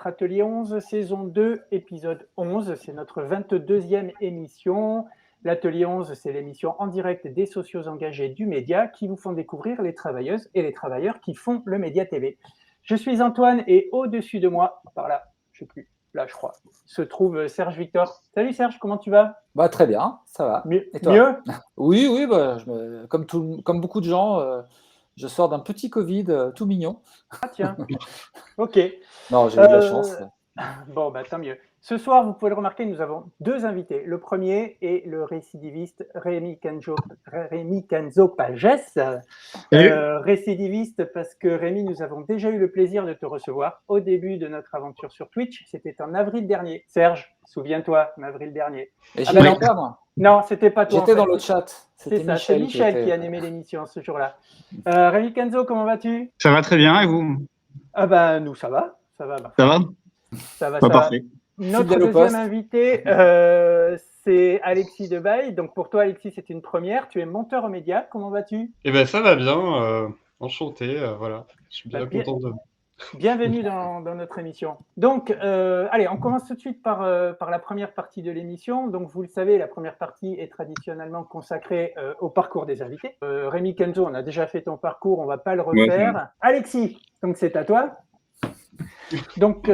notre Atelier 11, saison 2, épisode 11. C'est notre 22e émission. L'Atelier 11, c'est l'émission en direct des socios engagés du média qui vous font découvrir les travailleuses et les travailleurs qui font le Média TV. Je suis Antoine et au-dessus de moi, par là, je ne sais plus, là je crois, se trouve Serge Victor. Salut Serge, comment tu vas ? Très bien, ça va. Mieux, et toi ? Mieux ? Oui, comme beaucoup de gens, je sors d'un petit Covid tout mignon. Ah tiens, ok. Non, j'ai eu de la chance. Bon, tant mieux. Ce soir, vous pouvez le remarquer, nous avons deux invités. Le premier est le récidiviste Rémi Canzo-Pages. Récidiviste parce que Rémi, nous avons déjà eu le plaisir de te recevoir au début de notre aventure sur Twitch. C'était en avril dernier. Serge, souviens-toi, en avril dernier. Et j'y étais pas, moi. Non, c'était pas toi. J'étais dans le chat. C'est ça, c'est Michel qui animait l'émission ce jour-là. Rémi Canzo, comment vas-tu ? Ça va très bien, et vous ? Nous, ça va. Ça va. Ça va. Parfait. Notre deuxième invité, c'est Alexis Debaille. Donc pour toi, Alexis, c'est une première. Tu es monteur aux médias. Comment vas-tu ? Ça va bien. Enchanté. Voilà. Je suis bien content de... Bienvenue dans notre émission. Donc, allez, on commence tout de suite par la première partie de l'émission. Donc, vous le savez, la première partie est traditionnellement consacrée au parcours des invités. Rémi Canzo, on a déjà fait ton parcours, on ne va pas le refaire. Ouais. Alexis, donc c'est à toi. Donc,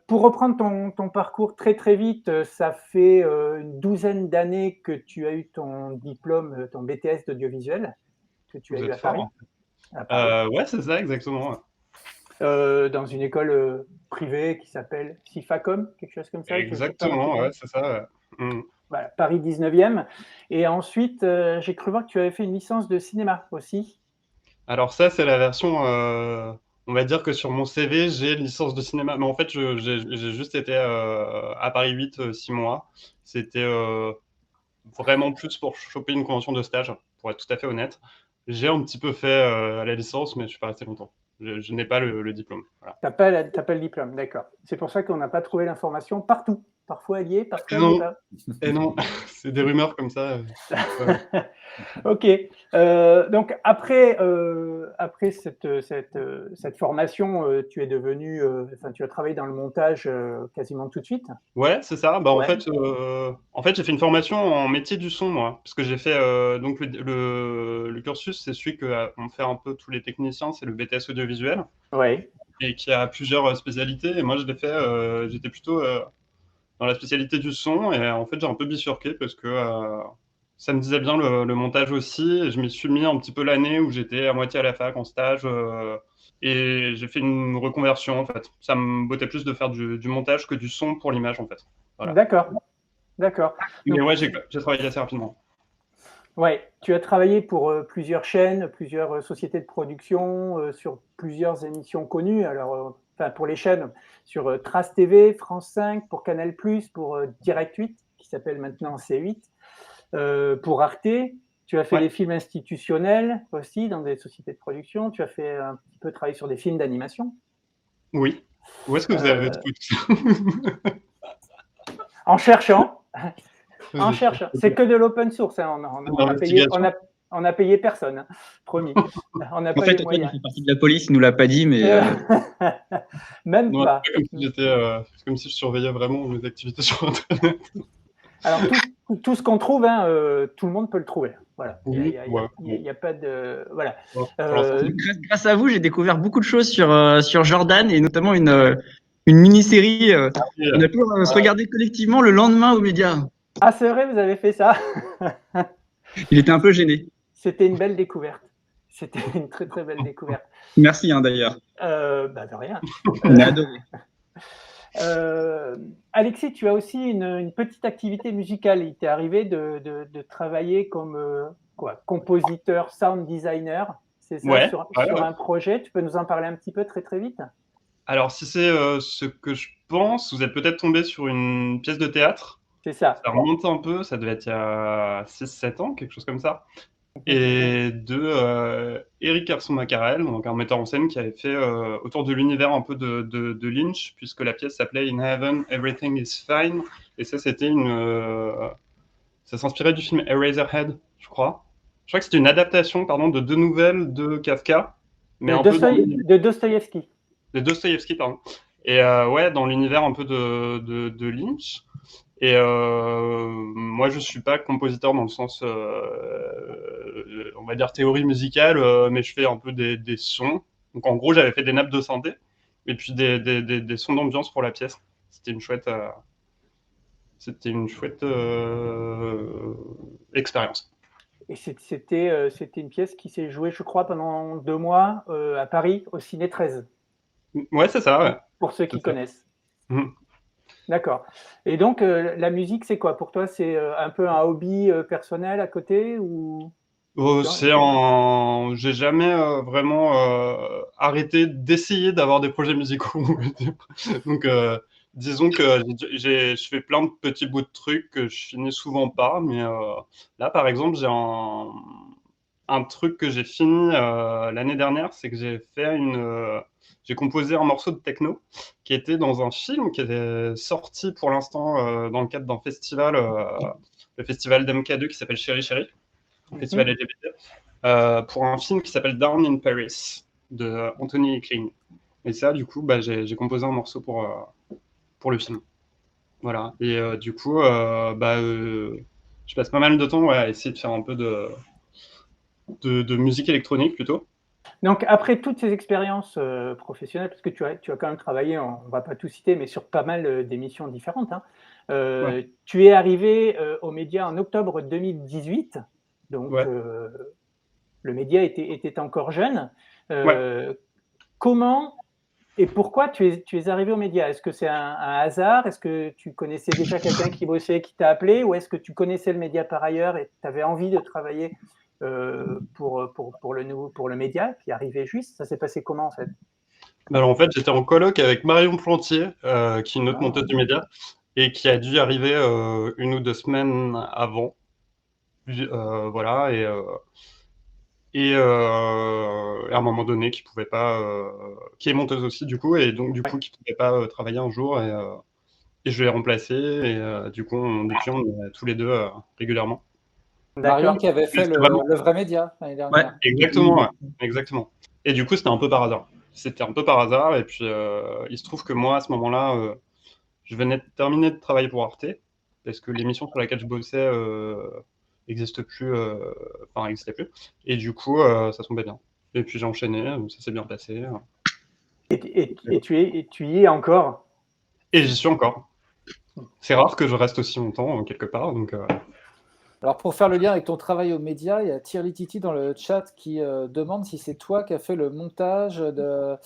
pour reprendre ton parcours très très vite, ça fait une douzaine d'années que tu as eu ton diplôme, ton BTS d'audiovisuel, que tu as eu à Paris. Ouais, c'est ça, exactement. Dans une école privée qui s'appelle Cifacom, quelque chose comme ça. Exactement, ouais, c'est ça. Voilà, Paris 19e. Et ensuite, j'ai cru voir que tu avais fait une licence de cinéma aussi. Alors ça, c'est la version... On va dire que sur mon CV, j'ai une licence de cinéma. Mais en fait, j'ai juste été à Paris 8, 6 mois. C'était vraiment plus pour choper une convention de stage, pour être tout à fait honnête. J'ai un petit peu fait à la licence, mais je ne suis pas resté longtemps. Je n'ai pas le diplôme. Voilà. T'as pas le diplôme, d'accord. C'est pour ça qu'on n'a pas trouvé l'information partout. Parfois elle y est, parfois elle n'y est pas. Et non, c'est des rumeurs comme ça. Ok. Donc après cette formation, tu es devenu, tu as travaillé dans le montage quasiment tout de suite. Ouais, c'est ça. Ouais. En fait, j'ai fait une formation en métier du son, moi, parce que j'ai fait donc le cursus, c'est celui qu'on fait un peu tous les techniciens, c'est le BTS audiovisuel. Ouais. Et qui a plusieurs spécialités. Et moi, je l'ai fait. J'étais plutôt dans la spécialité du son, et en fait, j'ai un peu bifurqué parce que ça me disait bien le montage aussi. Et je m'y suis mis un petit peu l'année où j'étais à moitié à la fac en stage. Et j'ai fait une reconversion, en fait. Ça me bottait plus de faire du montage que du son pour l'image, en fait. Voilà. D'accord. Mais ouais, j'ai travaillé assez rapidement. Ouais, tu as travaillé pour plusieurs chaînes, plusieurs sociétés de production, sur plusieurs émissions connues. Alors, pour les chaînes, sur Trace TV, France 5, pour Canal+, pour Direct 8, qui s'appelle maintenant C8, pour Arte. Tu as fait des films institutionnels aussi dans des sociétés de production. Tu as fait un petit peu travailler sur des films d'animation. Oui. Où est-ce que vous avez trouvé tout ça ? En cherchant. C'est que de l'open source. Hein. On a payé personne, hein. Promis. On n'a pas les moyens. Il fait partie de la police, il nous l'a pas dit, mais même non, pas. C'est comme si je surveillais vraiment mes activités sur Internet. Alors tout ce qu'on trouve, tout le monde peut le trouver. Voilà. Oui, il n'y a pas de voilà. Grâce à vous, j'ai découvert beaucoup de choses sur Jordan et notamment une mini-série. On a pu se regarder collectivement le lendemain aux médias. Ah, c'est vrai, vous avez fait ça. Il était un peu gêné. C'était une belle découverte. C'était une très très belle découverte. Merci d'ailleurs. De rien. On a adoré. Alexis, tu as aussi une petite activité musicale. Il t'est arrivé de travailler comme compositeur, sound designer, c'est ça, sur un projet. Tu peux nous en parler un petit peu très très vite ? Alors, si c'est ce que je pense, vous êtes peut-être tombé sur une pièce de théâtre. C'est ça. Ça remonte un peu, ça devait être il y a 6-7 ans, quelque chose comme ça. Et de Eric Carson-Mackarel, donc un metteur en scène qui avait fait autour de l'univers un peu de Lynch, puisque la pièce s'appelait In Heaven, Everything is Fine. Et ça, c'était ça s'inspirait du film Eraserhead, je crois. Je crois que c'était une adaptation, de 2 nouvelles de Kafka. Mais de Dostoïevski. De Dostoïevski, pardon. Et ouais, dans l'univers un peu de Lynch. Et moi, je suis pas compositeur dans le sens, on va dire théorie musicale, mais je fais un peu des sons. Donc en gros, j'avais fait des nappes de synthé et puis des sons d'ambiance pour la pièce. C'était une chouette, expérience. Et c'était une pièce qui s'est jouée, je crois, pendant 2 mois à Paris, au Ciné 13, Ouais, c'est ça, ouais. pour ceux qui C'est ça. connaissent. Mhm. D'accord. Et donc, la musique, c'est quoi pour toi? C'est un peu un hobby personnel à côté ou... J'ai jamais vraiment arrêté d'essayer d'avoir des projets musicaux. On va dire. Donc, disons que je fais plein de petits bouts de trucs que je finis souvent pas. Mais là, par exemple, j'ai un truc que j'ai fini l'année dernière, c'est que j'ai composé un morceau de techno qui était dans un film qui était sorti pour l'instant dans le cadre d'un festival, le festival d'MK2 qui s'appelle Chéri Chéri, festival LGBT, pour un film qui s'appelle Down in Paris de Anthony Heckling. Et ça, du coup, bah, j'ai composé un morceau pour le film. Voilà. Et du coup, je passe pas mal de temps à essayer de faire un peu de musique électronique plutôt. Donc, après toutes ces expériences professionnelles, parce que tu as quand même travaillé, on ne va pas tout citer, mais sur pas mal d'émissions différentes, hein, Ouais. tu es arrivé aux médias en octobre 2018, donc Ouais. Le média était encore jeune. Ouais. Comment et pourquoi tu es arrivé aux médias? Est-ce que c'est un hasard? Est-ce que tu connaissais déjà quelqu'un qui bossait, qui t'a appelé? Ou est-ce que tu connaissais le média par ailleurs et tu avais envie de travailler pour le média qui arrivait juste? Ça s'est passé comment en fait? Alors en fait, j'étais en coloc avec Marion Plantier, qui est une autre Ah. monteuse du média, et qui a dû arriver 1 ou 2 semaines avant. Voilà, et à un moment donné, qui pouvait pas, qui est monteuse aussi du coup, et donc du coup, qui pouvait pas travailler un jour, et je l'ai remplacé, et du coup, depuis, on est tous les deux régulièrement. Marion D'accord. qui avait fait C'est vraiment... le vrai média l'année Ouais. dernière. Exactement, ouais. Exactement. Et du coup, c'était un peu par hasard. C'était un peu par hasard, et puis il se trouve que moi, à ce moment-là, je venais de terminer de travailler pour Arte, parce que l'émission sur laquelle je bossais n'existe plus, enfin, n'existait plus. Et du coup, ça tombait bien. Et puis j'ai enchaîné, ça s'est bien passé. Et tu y es encore? Et j'y suis encore. C'est rare que je reste aussi longtemps, quelque part. Donc, Alors, pour faire le lien avec ton travail aux médias, il y a Thierry Titi dans le chat qui demande si c'est toi qui as fait le montage de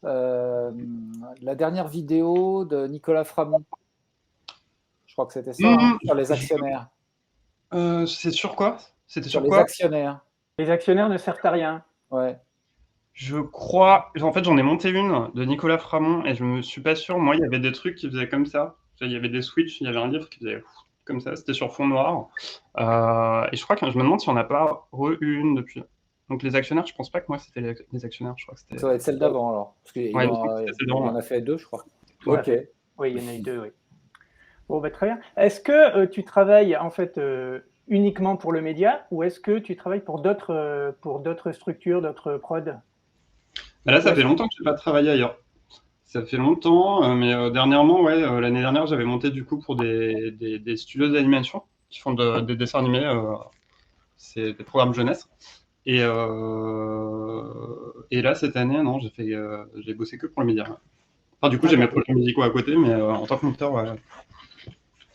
la dernière vidéo de Nicolas Framont. Je crois que c'était ça, hein, sur les actionnaires. c'est sur quoi? C'était Sur sur les quoi? actionnaires. Les actionnaires ne servent à rien. Ouais. Je crois. En fait, j'en ai monté une de Nicolas Framont, et je me suis pas sûr. Moi, il y avait des trucs qui faisaient comme ça. Il y avait des switches, il y avait un livre qui faisait comme ça. C'était sur fond noir. Et je crois que je me demande si on n'a pas eu une depuis. Donc les actionnaires, je pense pas que moi c'était les actionnaires. Je crois que c'était. Ça va être celle d'avant alors. Parce qu'il Ouais, il en a fait 2, je crois. Ouais. Ok. Oui, il y en a eu 2, oui. Bon, très bien. Est-ce que tu travailles en fait uniquement pour le média ou est-ce que tu travailles pour d'autres structures, d'autres prods? Là, ça fait longtemps que je n'ai pas travaillé ailleurs. Ça fait longtemps, mais dernièrement, ouais, l'année dernière, j'avais monté du coup pour des studios d'animation qui font des dessins animés. C'est des programmes jeunesse. Et là, cette année, non, j'ai bossé que pour le média. Enfin, du coup, j'ai mes projets musicaux à côté, mais en tant que monteur, ouais.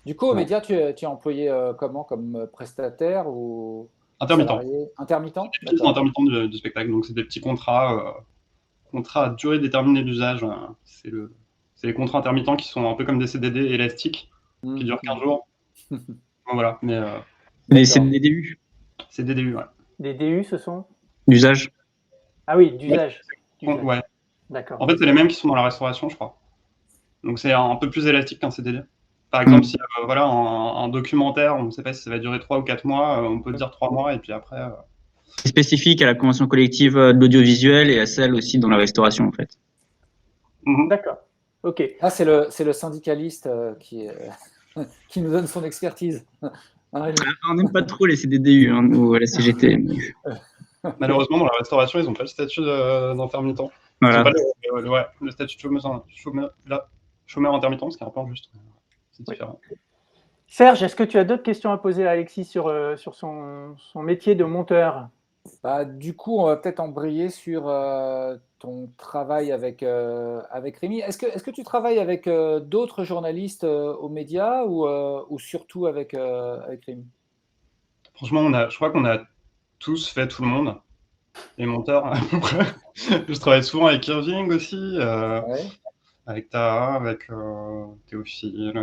Du coup, aux médias, tu es employé comment? Comme prestataire ou Intermittent. salarié? Intermittent? C'est intermittent du spectacle, donc c'est des petits contrats à durée déterminée d'usage. C'est les contrats intermittents qui sont un peu comme des CDD élastiques, qui durent 15 jours. Voilà, mais C'est des DU. c'est des DU, ouais. Des DU, ce sont? D'usage. Ah oui, d'usage. Ouais. D'accord. En fait, c'est les mêmes qui sont dans la restauration, je crois. Donc c'est un peu plus élastique qu'un CDD. Par exemple, si voilà, un documentaire, on ne sait pas si ça va durer 3 ou 4 mois, on peut dire 3 mois, et puis après... C'est spécifique à la convention collective de l'audiovisuel et à celle aussi dans la restauration, en fait. D'accord. Ok. Ah, c'est le syndicaliste qui nous donne son expertise. On n'aime pas trop les CDDU, nous, à la CGT. Malheureusement, dans la restauration, ils n'ont pas le statut d'intermittent. Voilà. pas le statut de chômeur intermittent, ce qui est un peu injuste. C'est différent. Serge, est-ce que tu as d'autres questions à poser à Alexis sur son métier de monteur? Du coup, on va peut-être embrayer sur ton travail avec Rémi. Est-ce que tu travailles avec d'autres journalistes aux médias ou surtout avec Rémi? Franchement, je crois qu'on a tous fait tout le monde, les monteurs à peu près. Je travaille souvent avec Irving aussi, Ouais. avec Taha, avec Théophile.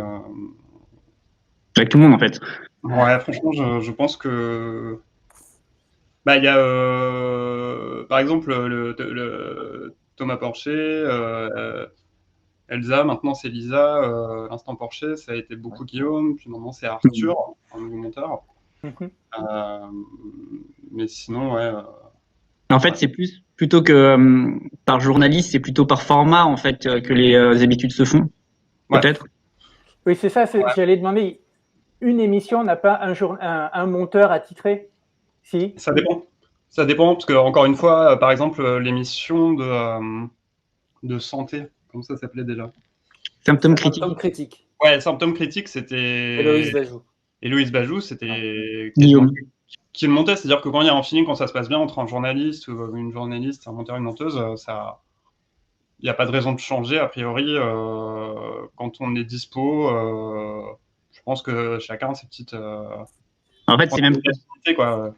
Avec tout le monde, en fait. Ouais, franchement, je pense que. Bah, il y a, par exemple, le Thomas Porcher, Elsa, maintenant c'est Lisa, l'instant Porcher, ça a été beaucoup Guillaume, puis maintenant c'est Arthur, un nouveau monteur. Mhm. Mais sinon, ouais. En fait, c'est plutôt que par journaliste, c'est plutôt par format, en fait, que les habitudes se font. Ouais. Peut-être. Oui, c'est ça. J'allais demander, une émission n'a pas un monteur attitré? Si. Ça dépend. Ça dépend, parce que, encore une fois, par exemple, l'émission de santé, comment ça s'appelait déjà? Symptômes critiques. Symptômes critiques. Ouais, symptômes critiques, c'était. Héloïse Bajou. Héloïse Bajou, c'était Guillaume. qui le montait, c'est-à-dire que quand il y a un feeling, quand ça se passe bien entre un journaliste ou une journaliste, un monteur, une monteuse, il n'y a pas de raison de changer, a priori, quand on est dispo. Je pense que chacun a ses petites. En fait, quoi.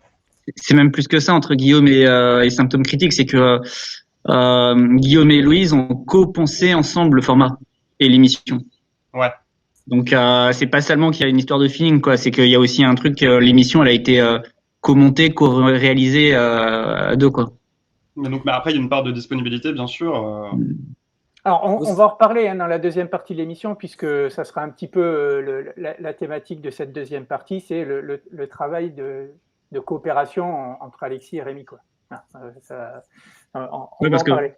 c'est même plus que ça entre Guillaume et Symptômes critiques, c'est que Guillaume et Héloïse ont co-pensé ensemble le format et l'émission. Ouais. Donc c'est pas seulement qu'il y a une histoire de feeling, quoi, c'est qu'il y a aussi un truc, l'émission elle a été co-montée, co-réalisée à deux, quoi. Mais après, il y a une part de disponibilité, bien sûr. Alors, on va en reparler dans la deuxième partie de l'émission, puisque ça sera un petit peu la thématique de cette deuxième partie, c'est le travail de coopération entre Alexis et Rémi, quoi. On va en parler.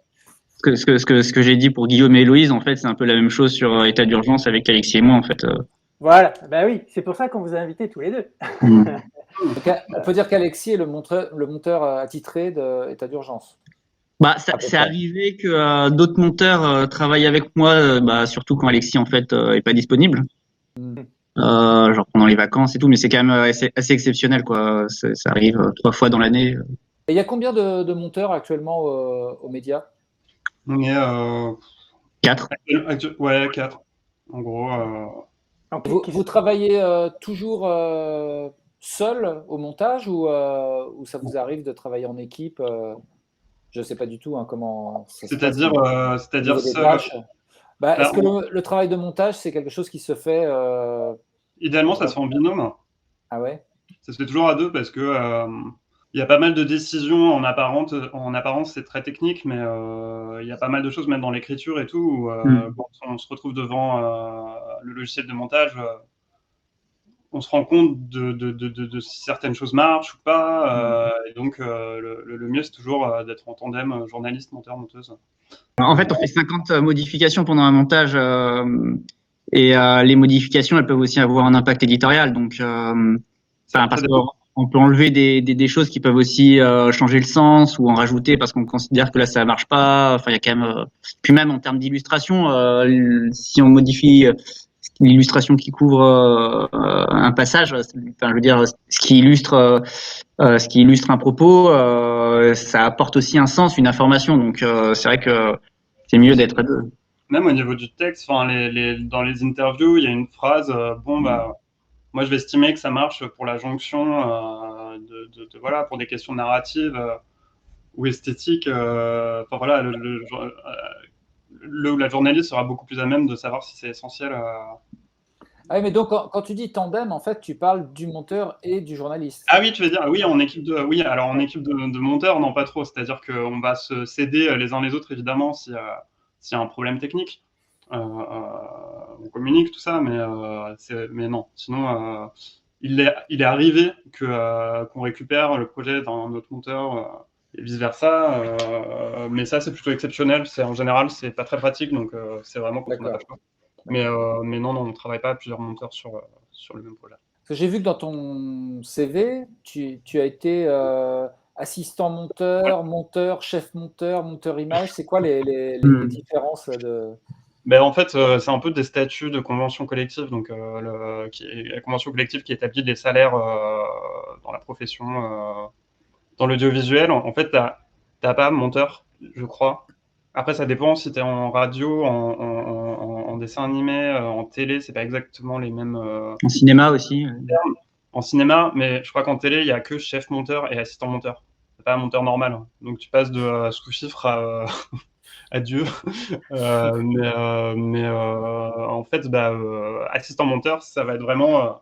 Ce que j'ai dit pour Guillaume et Héloïse, en fait, c'est un peu la même chose sur État d'urgence avec Alexis et moi, en fait. Voilà, ben oui, c'est pour ça qu'on vous a invités tous les deux. Donc, on peut dire qu'Alexis est le monteur attitré d'État d'urgence. Bah, c'est arrivé que d'autres monteurs travaillent avec moi, surtout quand Alexis en fait est pas disponible. Genre pendant les vacances et tout, mais c'est quand même assez exceptionnel, quoi. Ça arrive 3 fois dans l'année. Et il y a combien de monteurs actuellement aux médias? On est 4. Ouais, 4. En gros. Vous travaillez toujours seul au montage ou ça vous arrive de travailler en équipe? Je ne sais pas du tout comment ça se passe. C'est-à-dire seul. Est-ce que le travail de montage, c'est quelque chose qui se fait Idéalement, ça se fait en binôme. Ah ouais? Ça se fait toujours à deux parce que il y a pas mal de décisions en apparence, c'est très technique, mais il y a pas mal de choses, même dans l'écriture et tout, où quand on se retrouve devant le logiciel de montage, on se rend compte de si certaines choses marchent ou pas. Et donc, le mieux, c'est toujours d'être en tandem journaliste, monteur, monteuse. En fait, on fait 50 modifications pendant un montage et les modifications, elles peuvent aussi avoir un impact éditorial. Donc, parce qu'on peut enlever des choses qui peuvent aussi changer le sens ou en rajouter parce qu'on considère que là ça marche pas. Enfin, il y a quand même. Puis même en termes d'illustration, si on modifie l'illustration qui couvre un passage, enfin, je veux dire, ce qui illustre un propos, ça apporte aussi un sens, une information. Donc, c'est vrai que c'est mieux d'être à deux. Même au niveau du texte, dans les interviews, il y a une phrase moi, je vais estimer que ça marche pour la jonction voilà, pour des questions narratives ou esthétiques. Voilà, la journaliste sera beaucoup plus à même de savoir si c'est essentiel. Ah oui, mais donc quand tu dis tandem, en fait, tu parles du monteur et du journaliste. Ah oui, tu veux dire, oui, en équipe de monteurs, non, pas trop. C'est-à-dire qu'on va se céder les uns les autres, évidemment, s'il y a un problème technique. On communique tout ça, mais non. Sinon, il est arrivé qu'on récupère le projet d'un autre monteur et vice versa. Mais ça, c'est plutôt exceptionnel. En général, c'est pas très pratique, donc c'est vraiment quand on n'a pas le choix. Mais non, on ne travaille pas à plusieurs monteurs sur le même projet. Parce que j'ai vu que dans ton CV, tu as été assistant monteur, monteur, chef monteur, monteur image. C'est quoi les différences de… Ben, en fait, c'est un peu des statuts de convention collective, donc la convention collective qui établit les salaires dans la profession, dans l'audiovisuel. En fait, t'as pas monteur, je crois. Après, ça dépend si tu es en radio, en dessin animé, en télé, c'est pas exactement les mêmes. En cinéma aussi. En cinéma, mais je crois qu'en télé, il y a que chef monteur et assistant monteur. C'est pas un monteur normal, hein. Donc tu passes de sous-fifre à Dieu. En fait, assistant monteur, ça va être vraiment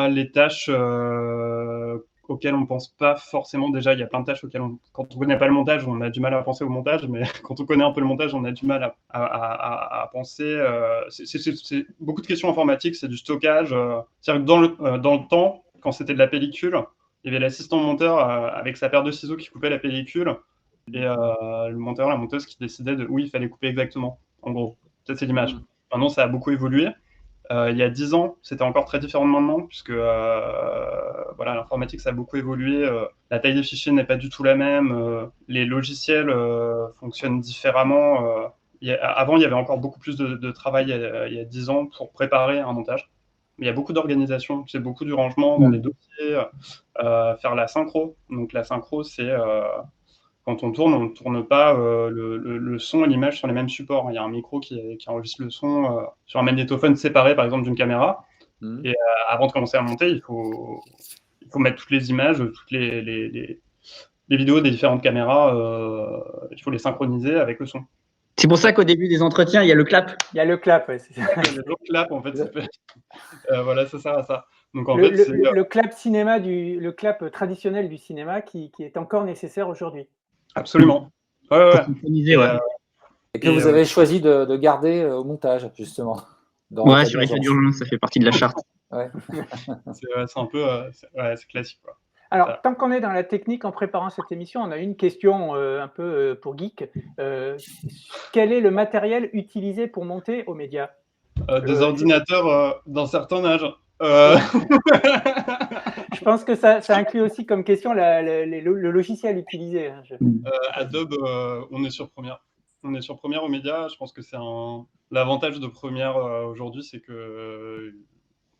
les tâches auxquelles on pense pas forcément. Déjà, il y a plein de tâches auxquelles quand on connaît pas le montage, on a du mal à penser au montage, mais quand on connaît un peu le montage, on a du mal à penser. C'est beaucoup de questions informatiques, c'est du stockage. C'est-à-dire que dans le temps, quand c'était de la pellicule, il y avait l'assistant monteur avec sa paire de ciseaux qui coupait la pellicule, et le monteur, la monteuse qui décidait de où il fallait couper exactement, en gros. Ça, c'est l'image. Maintenant, ça a beaucoup évolué. Il y a 10 ans, c'était encore très différent de maintenant, puisque voilà, l'informatique, ça a beaucoup évolué. La taille des fichiers n'est pas du tout la même. Les logiciels fonctionnent différemment. Avant, il y avait encore beaucoup plus de travail il y a 10 ans pour préparer un montage. Mais il y a beaucoup d'organisation, c'est beaucoup du rangement dans les dossiers, faire la synchro. Donc la synchro, c'est quand on ne tourne pas le son et l'image sur les mêmes supports. Il y a un micro qui enregistre le son sur un magnétophone séparé, par exemple, d'une caméra. Et avant de commencer à monter, il faut mettre toutes les images, toutes les vidéos des différentes caméras, il faut les synchroniser avec le son. C'est pour ça qu'au début des entretiens, il y a le clap. Il y a le clap, ouais, c'est ça. Il y a le clap, en fait. Voilà, ça sert à ça. Donc, en fait, le clap cinéma, le clap traditionnel du cinéma qui est encore nécessaire aujourd'hui. Absolument. Ouais. Et que vous avez choisi de garder au montage, justement. Ouais, sur les cas d'urgence, ça fait partie de la charte. Ouais. C'est un peu c'est classique, quoi. Alors, tant qu'on est dans la technique, en préparant cette émission, on a une question un peu pour geek. Quel est le matériel utilisé pour monter aux médias ? Des ordinateurs d'un certain âge. Je pense que ça inclut aussi comme question le logiciel utilisé. Adobe, on est sur Premiere. On est sur Premiere aux médias. Je pense que c'est l'avantage de Premiere aujourd'hui, c'est que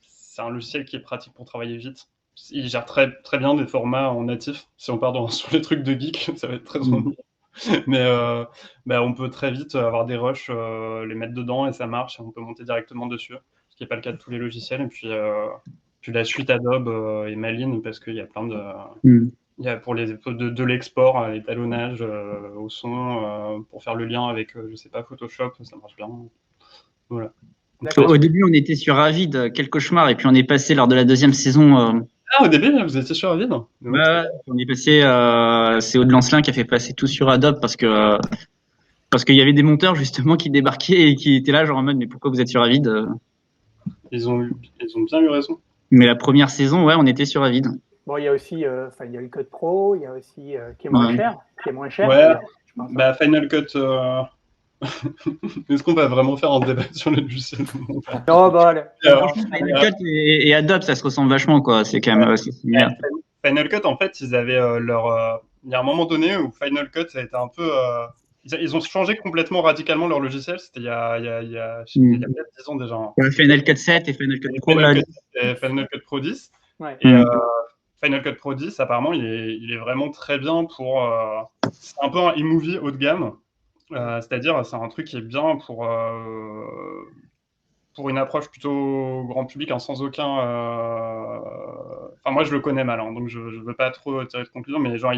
c'est un logiciel qui est pratique pour travailler vite. Il gère très, très bien des formats en natif. Si on part sur les trucs de geek, ça va être très ennuyeux. Mais on peut très vite avoir des rushs, les mettre dedans et ça marche. Et on peut monter directement dessus, ce qui n'est pas le cas de tous les logiciels. Et puis la suite Adobe est maligne parce qu'il y a plein de... Il y a pour de l'export, l'étalonnage au son, pour faire le lien avec, je sais pas, Photoshop, ça marche bien. Voilà. Au début, on était sur Avid, quel cauchemar, et puis on est passé lors de la deuxième saison. Au début, vous étiez sur Avid ? Ouais, on est passé. C'est Aude Lancelin qui a fait passer tout sur Adobe parce qu'il y avait des monteurs justement qui débarquaient et qui étaient là genre en mode mais pourquoi vous êtes sur Avid ? Ils ont bien eu raison. Mais la première saison, ouais, on était sur Avid. Bon, il y a aussi, il y a le Code Pro, il y a aussi qui est moins cher, Ouais. Final Cut. Est-ce qu'on va vraiment faire un débat sur le logiciel ? Non, bah, Final Cut et Adobe, ça se ressemble vachement, quoi. C'est quand même similaire. Final Cut, en fait, ils avaient il y a un moment donné où Final Cut, ça a été un peu. Ils ont changé complètement radicalement leur logiciel. C'était il y a peut-être 10 ans déjà. Final Cut 7 et Final Cut Pro. Final Cut Pro 10. Ouais. Et Final Cut Pro 10, apparemment, il est vraiment très bien pour. C'est un peu un e-movie haut de gamme. C'est-à-dire, c'est un truc qui est bien pour une approche plutôt grand public, sans aucun. Enfin, moi, je le connais mal, donc je ne veux pas trop tirer de conclusion, mais genre,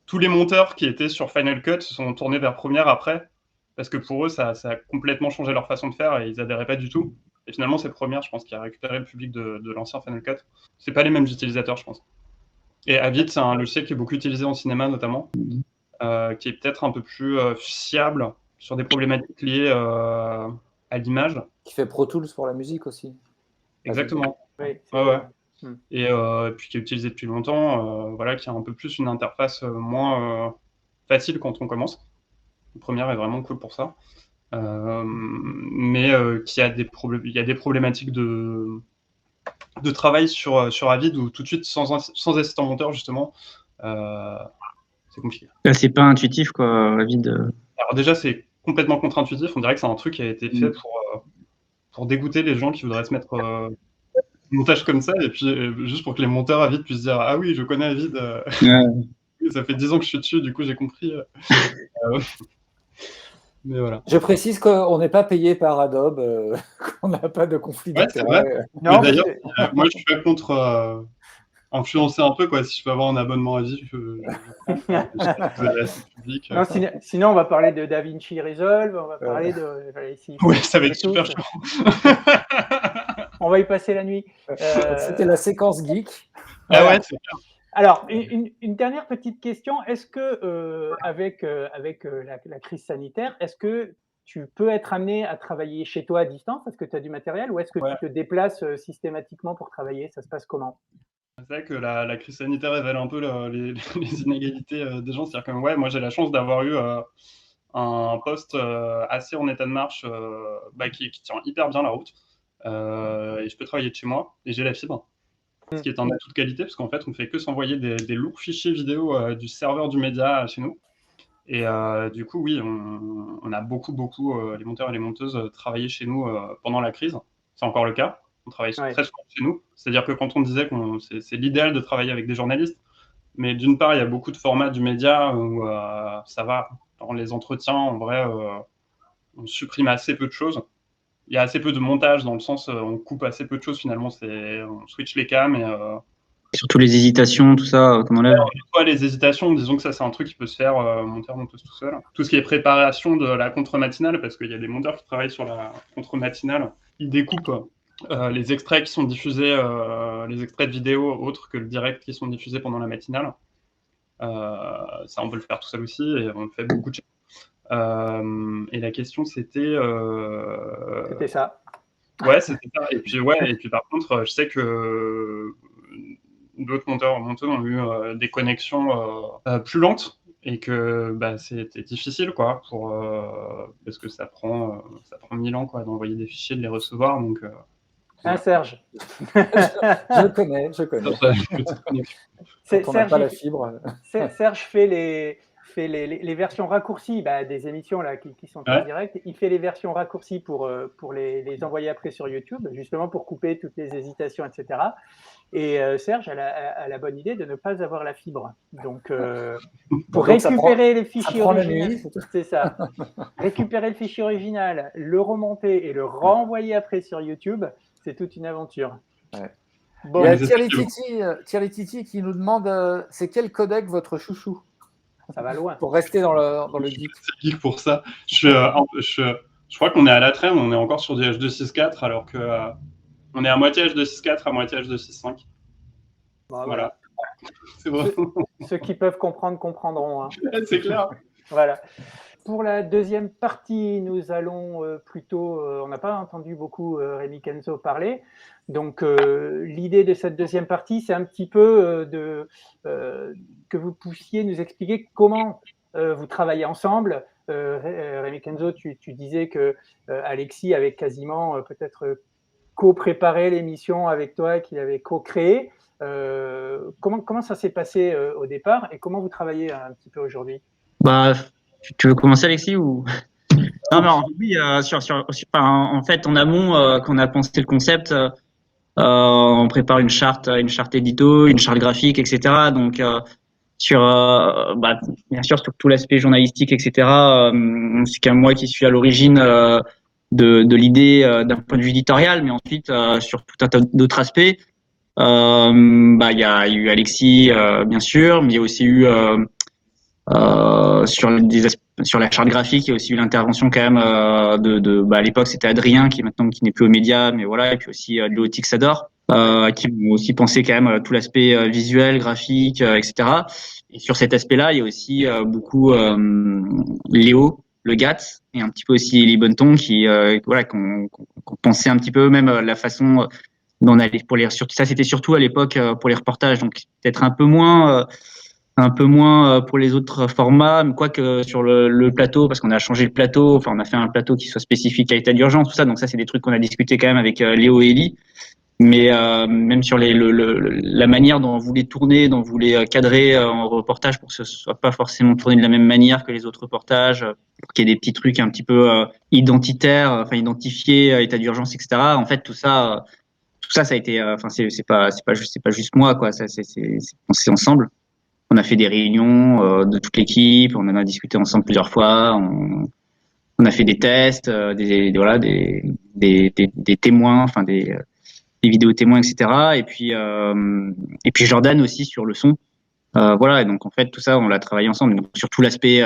tous les monteurs qui étaient sur Final Cut se sont tournés vers Premiere après, parce que pour eux, ça a complètement changé leur façon de faire et ils adhéraient pas du tout. Et finalement, c'est Premiere, je pense, qui a récupéré le public de l'ancien Final Cut. C'est pas les mêmes utilisateurs, je pense. Et Avid, c'est un logiciel qui est beaucoup utilisé en cinéma, notamment, qui est peut-être un peu plus fiable sur des problématiques liées à l'image. Qui fait Pro Tools pour la musique aussi. Exactement. Oui, ouais. Et puis qui est utilisé depuis longtemps, voilà, qui a un peu plus une interface moins facile quand on commence. La première est vraiment cool pour ça. Mais il y a des problématiques de travail sur Avid où tout de suite, sans assistant monteur, justement, c'est compliqué. Là, c'est pas intuitif, quoi, vide. Alors déjà, c'est complètement contre-intuitif. On dirait que c'est un truc qui a été fait pour dégoûter les gens qui voudraient se mettre montage comme ça, et puis juste pour que les monteurs Avid puissent dire ah oui, je connais Avid, ça fait 10 ans que je suis dessus, du coup j'ai compris. Mais voilà. Je précise qu'on n'est pas payé par Adobe, qu'on n'a pas de conflit d'intérêt. Non, d'ailleurs, moi je suis pas contre influencer un peu, quoi. Si je peux avoir un abonnement à vie, je public. Non, sinon, on va parler de DaVinci Resolve, on va parler de. Oui, ça va être super chiant. On va y passer la nuit. C'était la séquence geek. Ah ouais, c'est clair. Alors, une dernière petite question. Est-ce que, avec la crise sanitaire, est-ce que tu peux être amené à travailler chez toi à distance parce que tu as du matériel, ou est-ce que tu te déplaces systématiquement pour travailler? Ça se passe comment? C'est vrai que la crise sanitaire révèle un peu les inégalités des gens. C'est-à-dire que moi j'ai la chance d'avoir eu un poste assez en état de marche qui tient hyper bien la route. Et je peux travailler de chez moi et j'ai la fibre. Ce qui est un atout de qualité parce qu'en fait on ne fait que s'envoyer des lourds fichiers vidéo du serveur du média chez nous. Et du coup, oui, on a beaucoup, les monteurs et les monteuses travaillé chez nous pendant la crise. C'est encore le cas. On travaille très souvent chez nous. C'est-à-dire que quand on disait que c'est l'idéal de travailler avec des journalistes, mais d'une part, il y a beaucoup de formats du média où ça va. Dans les entretiens, en vrai, on supprime assez peu de choses. Il y a assez peu de montage dans le sens on coupe assez peu de choses finalement. On switch les cams et surtout les hésitations, tout ça, qu'on enlève. Les hésitations, disons que ça c'est un truc qui peut se faire monteuse tout seul. Tout ce qui est préparation de la contre-matinale, parce qu'il y a des monteurs qui travaillent sur la contre-matinale, ils découpent les extraits qui sont diffusés, les extraits de vidéos autres que le direct qui sont diffusés pendant la matinale. Ça on peut le faire tout seul aussi et on le fait beaucoup de et la question c'était C'était ça. Ouais, c'était ça. Et puis par contre, je sais que d'autres monteurs monteuses ont eu des connexions plus lentes et que c'était difficile quoi parce que ça prend 1000 ans quoi d'envoyer des fichiers, de les recevoir donc Serge. Je connais. Serge, on n'a pas la fibre. Serge fait les versions raccourcies des émissions là, qui sont en direct. Il fait les versions raccourcies pour les envoyer après sur YouTube, justement pour couper toutes les hésitations, etc. Et Serge a la bonne idée de ne pas avoir la fibre. Donc, pour récupérer les fichiers originaux, c'est ça. Récupérer le fichier original, le remonter et le renvoyer après sur YouTube, c'est toute une aventure. Ouais. Bon, il y a Thierry Titi qui nous demande c'est quel codec votre chouchou? Ça va loin. Pour rester dans le geek. C'est geek pour ça. Je crois qu'on est à la traîne, on est encore sur du H264 alors que on est à moitié H264, à moitié H265. Voilà. C'est vrai. Ceux qui peuvent comprendre comprendront. Hein. C'est clair. Voilà. Pour la deuxième partie, nous allons plutôt, on n'a pas entendu beaucoup Rémi Kenzo parler, donc l'idée de cette deuxième partie, c'est un petit peu que vous puissiez nous expliquer comment vous travaillez ensemble. Rémi Kenzo, tu disais que Alexis avait quasiment peut-être co-préparé l'émission avec toi, qu'il avait co-créé. Comment ça s'est passé au départ et comment vous travaillez un petit peu aujourd'hui? Tu veux commencer, Alexis, ou non, mais oui, en fait, en amont, quand on a pensé le concept, on prépare une charte édito, une charte graphique, etc. Donc bien sûr sur tout l'aspect journalistique, etc. C'est quand même moi qui suis à l'origine de l'idée d'un point de vue éditorial, mais ensuite sur tout un tas d'autres aspects. Il y a eu Alexis, bien sûr, mais il y a aussi eu sur la charte graphique, il y a aussi eu l'intervention quand même à l'époque c'était Adrien qui n'est plus aux médias, mais voilà, et puis aussi Léo Tixador qui ont aussi pensé quand même tout l'aspect visuel, graphique, etc. Et sur cet aspect-là, il y a aussi beaucoup Léo Le Gatz et un petit peu aussi Elie Bonneton qui qu'on pensait un petit peu même la façon dont on allait surtout ça c'était surtout à l'époque pour les reportages, donc peut-être un peu moins pour les autres formats, quoique sur le plateau, parce qu'on a changé le plateau, on a fait un plateau qui soit spécifique à l'état d'urgence, tout ça, donc ça c'est des trucs qu'on a discuté quand même avec Léo et Elie. Mais même sur la manière dont on voulait tourner, dont on voulait cadrer en reportage pour que ce soit pas forcément tourné de la même manière que les autres reportages, pour qu'il y ait des petits trucs un petit peu identitaires, enfin identifiés, état d'urgence, etc. En fait, tout ça, ça a été, enfin c'est pas juste moi quoi, ça c'est ensemble. On a fait des réunions de toute l'équipe, on en a discuté ensemble plusieurs fois, on a fait des tests, voilà des témoins, enfin des vidéos témoins, etc. Et puis Jordan aussi sur le son. Voilà, et donc en fait tout ça on l'a travaillé ensemble. Donc, surtout l'aspect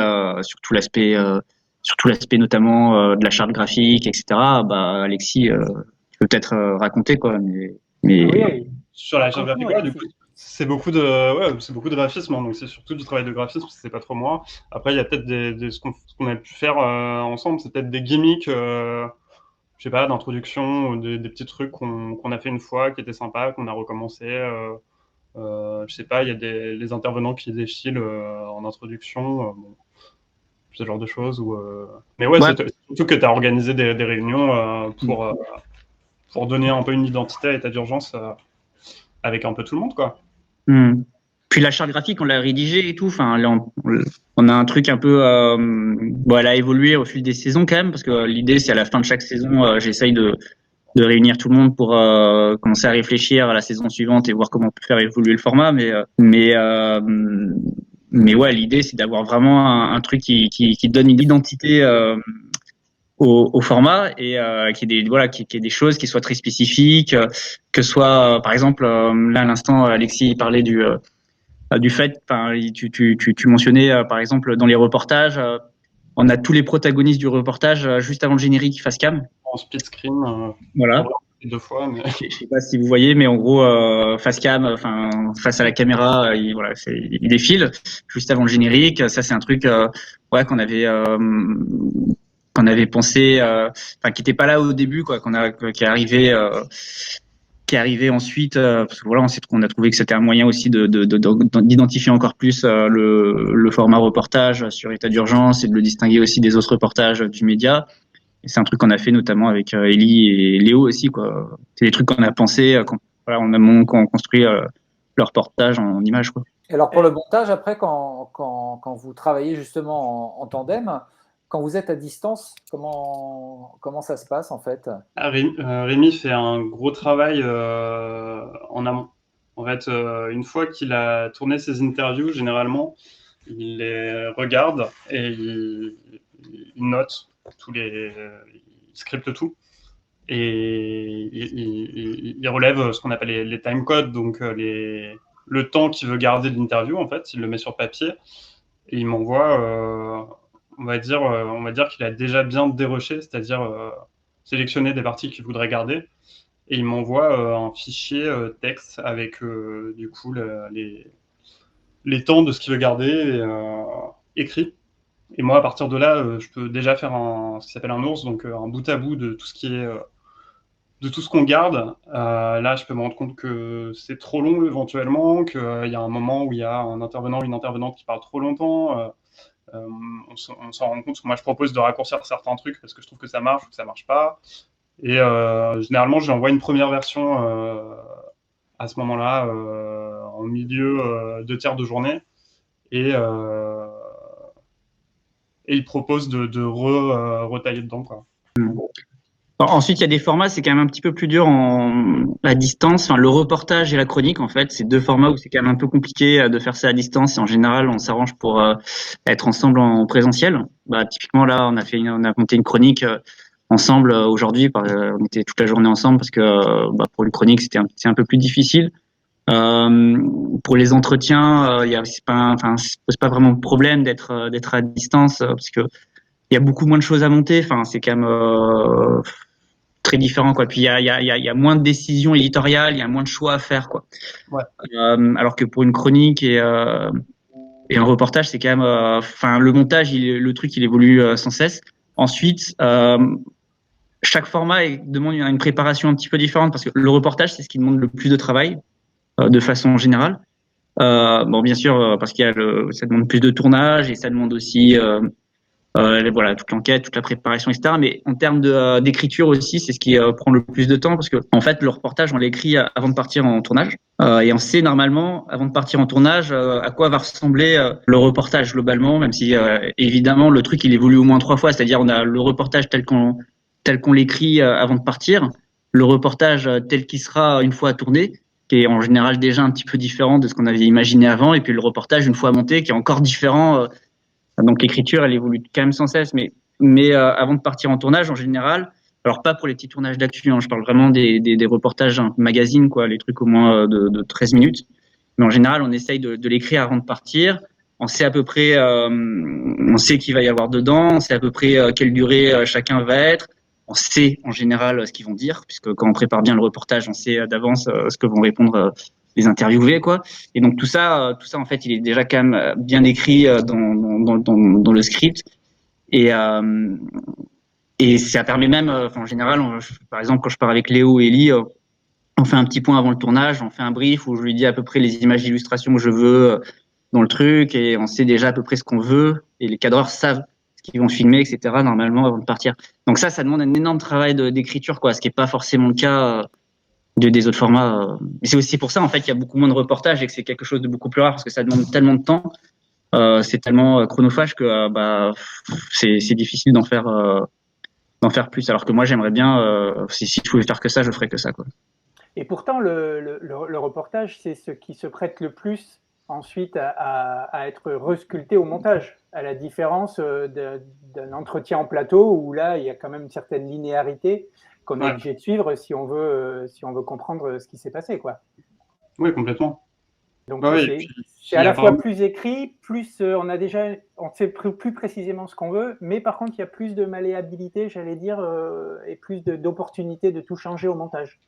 notamment de la charte graphique, etc. Bah Alexis peut peut-être raconter quoi. Mais Oui, Sur la charte raconte-nous, graphique, du coup, Alexis. c'est beaucoup de, c'est beaucoup de graphisme, hein, donc c'est surtout du travail de graphisme, c'est pas trop moi. Après, il y a peut-être ce qu'on a pu faire ensemble, c'est peut-être des gimmicks, je sais pas, d'introduction, ou des petits trucs qu'on a fait une fois, qui étaient sympas, qu'on a recommencé. Je sais pas, il y a les intervenants qui défilent en introduction, bon, ce genre de choses. Mais ouais, ouais. c'est surtout que tu as organisé des réunions pour donner un peu une identité à l'état d'urgence avec un peu tout le monde, quoi. Hmm. Puis la charte graphique, on l'a rédigée et tout. Enfin, là, on a un truc un peu. Bon, elle a évolué au fil des saisons quand même, parce que l'idée, c'est à la fin de chaque saison, j'essaye de réunir tout le monde pour commencer à réfléchir à la saison suivante et voir comment on peut faire évoluer le format. Mais ouais, l'idée, c'est d'avoir vraiment un truc qui donne une identité au format et qui est des voilà qui est des choses qui soient très spécifiques, que soit par exemple là à l'instant Alexis parlait du fait, enfin, tu mentionnais par exemple dans les reportages, on a tous les protagonistes du reportage juste avant le générique face cam. En split screen, Voilà. faudra deux fois, mais Je sais pas si vous voyez, mais en gros face cam, enfin face à la caméra, il défile juste avant le générique. Ça c'est un truc ouais qu'on avait pensé, enfin qui était pas là au début quoi, qui est arrivé ensuite, parce que voilà, on a trouvé que c'était un moyen aussi d'identifier encore plus le format reportage sur état d'urgence et de le distinguer aussi des autres reportages du média. Et c'est un truc qu'on a fait notamment avec Ellie et Léo aussi, quoi. C'est des trucs qu'on a pensé quand, voilà, quand on construit le reportage en images, quoi. Et alors pour le montage, après, quand vous travaillez justement en tandem, quand vous êtes à distance, comment ça se passe en fait? Rémi fait un gros travail en amont. En fait, une fois qu'il a tourné ses interviews, généralement, il les regarde et il note il scripte tout et il relève ce qu'on appelle les time codes, donc le temps qu'il veut garder de l'interview, en fait, il le met sur papier et il m'envoie, on va dire qu'il a déjà bien dérushé, c'est-à-dire sélectionné des parties qu'il voudrait garder et il m'envoie un fichier texte avec du coup les temps de ce qu'il veut garder écrit. Et moi, à partir de là, je peux déjà faire ce qui s'appelle un ours, donc un bout à bout de tout ce qui est de tout ce qu'on garde. Là, je peux me rendre compte que c'est trop long éventuellement, qu'il y a un moment où il y a un intervenant, une intervenante qui parle trop longtemps. On s'en rend compte. Moi, je propose de raccourcir certains trucs parce que je trouve que ça marche ou que ça marche pas. Et généralement, j'envoie une première version à ce moment-là, en milieu de tiers de journée. Et il propose de retailler dedans, quoi. Ensuite, il y a des formats, c'est quand même un petit peu plus dur à distance. Enfin, le reportage et la chronique, en fait, c'est deux formats où c'est quand même un peu compliqué de faire ça à distance. Et en général, on s'arrange pour être ensemble en présentiel. Bah, typiquement, là, on a monté une chronique ensemble aujourd'hui. On était toute la journée ensemble parce que pour les chroniques, c'est un peu plus difficile. Pour les entretiens, ça pose pas vraiment de problème d'être à distance parce que il y a beaucoup moins de choses à monter. Enfin, c'est quand même très différent, quoi. Puis il y a moins de décisions éditoriales, il y a moins de choix à faire, quoi. Ouais. Alors que pour une chronique et un reportage, c'est quand même, enfin, le montage, le truc, il évolue sans cesse. Ensuite, chaque format demande une préparation un petit peu différente parce que le reportage, c'est ce qui demande le plus de travail de façon générale. Bon, bien sûr, parce ça demande plus de tournage et ça demande aussi Voilà, toute l'enquête, toute la préparation, etc. Mais en termes d'écriture aussi, c'est ce qui prend le plus de temps parce que en fait, le reportage, on l'écrit avant de partir en tournage. Et on sait normalement, avant de partir en tournage, à quoi va ressembler le reportage globalement, même si évidemment le truc il évolue au moins 3 fois. C'est-à-dire, on a le reportage tel qu'on l'écrit avant de partir, le reportage tel qu'il sera une fois tourné, qui est en général déjà un petit peu différent de ce qu'on avait imaginé avant, et puis le reportage une fois monté, qui est encore différent. Donc l'écriture, elle évolue quand même sans cesse, mais avant de partir en tournage, en général, alors pas pour les petits tournages d'actu, hein, je parle vraiment des reportages magazines, quoi, les trucs au moins de 13 minutes. Mais en général, on essaye de l'écrire avant de partir. On sait à peu près, on sait qu'il va y avoir dedans, on sait à peu près quelle durée chacun va être. On sait en général ce qu'ils vont dire, puisque quand on prépare bien le reportage, on sait d'avance ce que vont répondre les interviewés, quoi. Et donc tout ça en fait, il est déjà quand même bien écrit dans le script. Et et ça permet même, en général, par exemple, quand je pars avec Léo et Ellie, on fait un petit point avant le tournage, on fait un brief où je lui dis à peu près les images d'illustration que je veux dans le truc, et on sait déjà à peu près ce qu'on veut, et les cadreurs savent ce qu'ils vont filmer, etc. normalement avant de partir. Donc ça demande un énorme travail d'écriture, quoi, ce qui est pas forcément le cas des autres formats. C'est aussi pour ça en fait qu'il y a beaucoup moins de reportages et que c'est quelque chose de beaucoup plus rare parce que ça demande tellement de temps, c'est tellement chronophage que c'est difficile d'en faire plus. Alors que moi j'aimerais bien, si je pouvais faire que ça, je ferais que ça, quoi. Et pourtant, le reportage, c'est ce qui se prête le plus ensuite à être resculpté au montage, à la différence d'un entretien en plateau où là, il y a quand même une certaine linéarité qu'on est obligé de suivre si on veut comprendre ce qui s'est passé, quoi. Oui, complètement. Donc Ouais, c'est à la fois plus écrit, plus on sait plus précisément ce qu'on veut, mais par contre il y a plus de malléabilité, j'allais dire, et plus d'opportunités de tout changer au montage.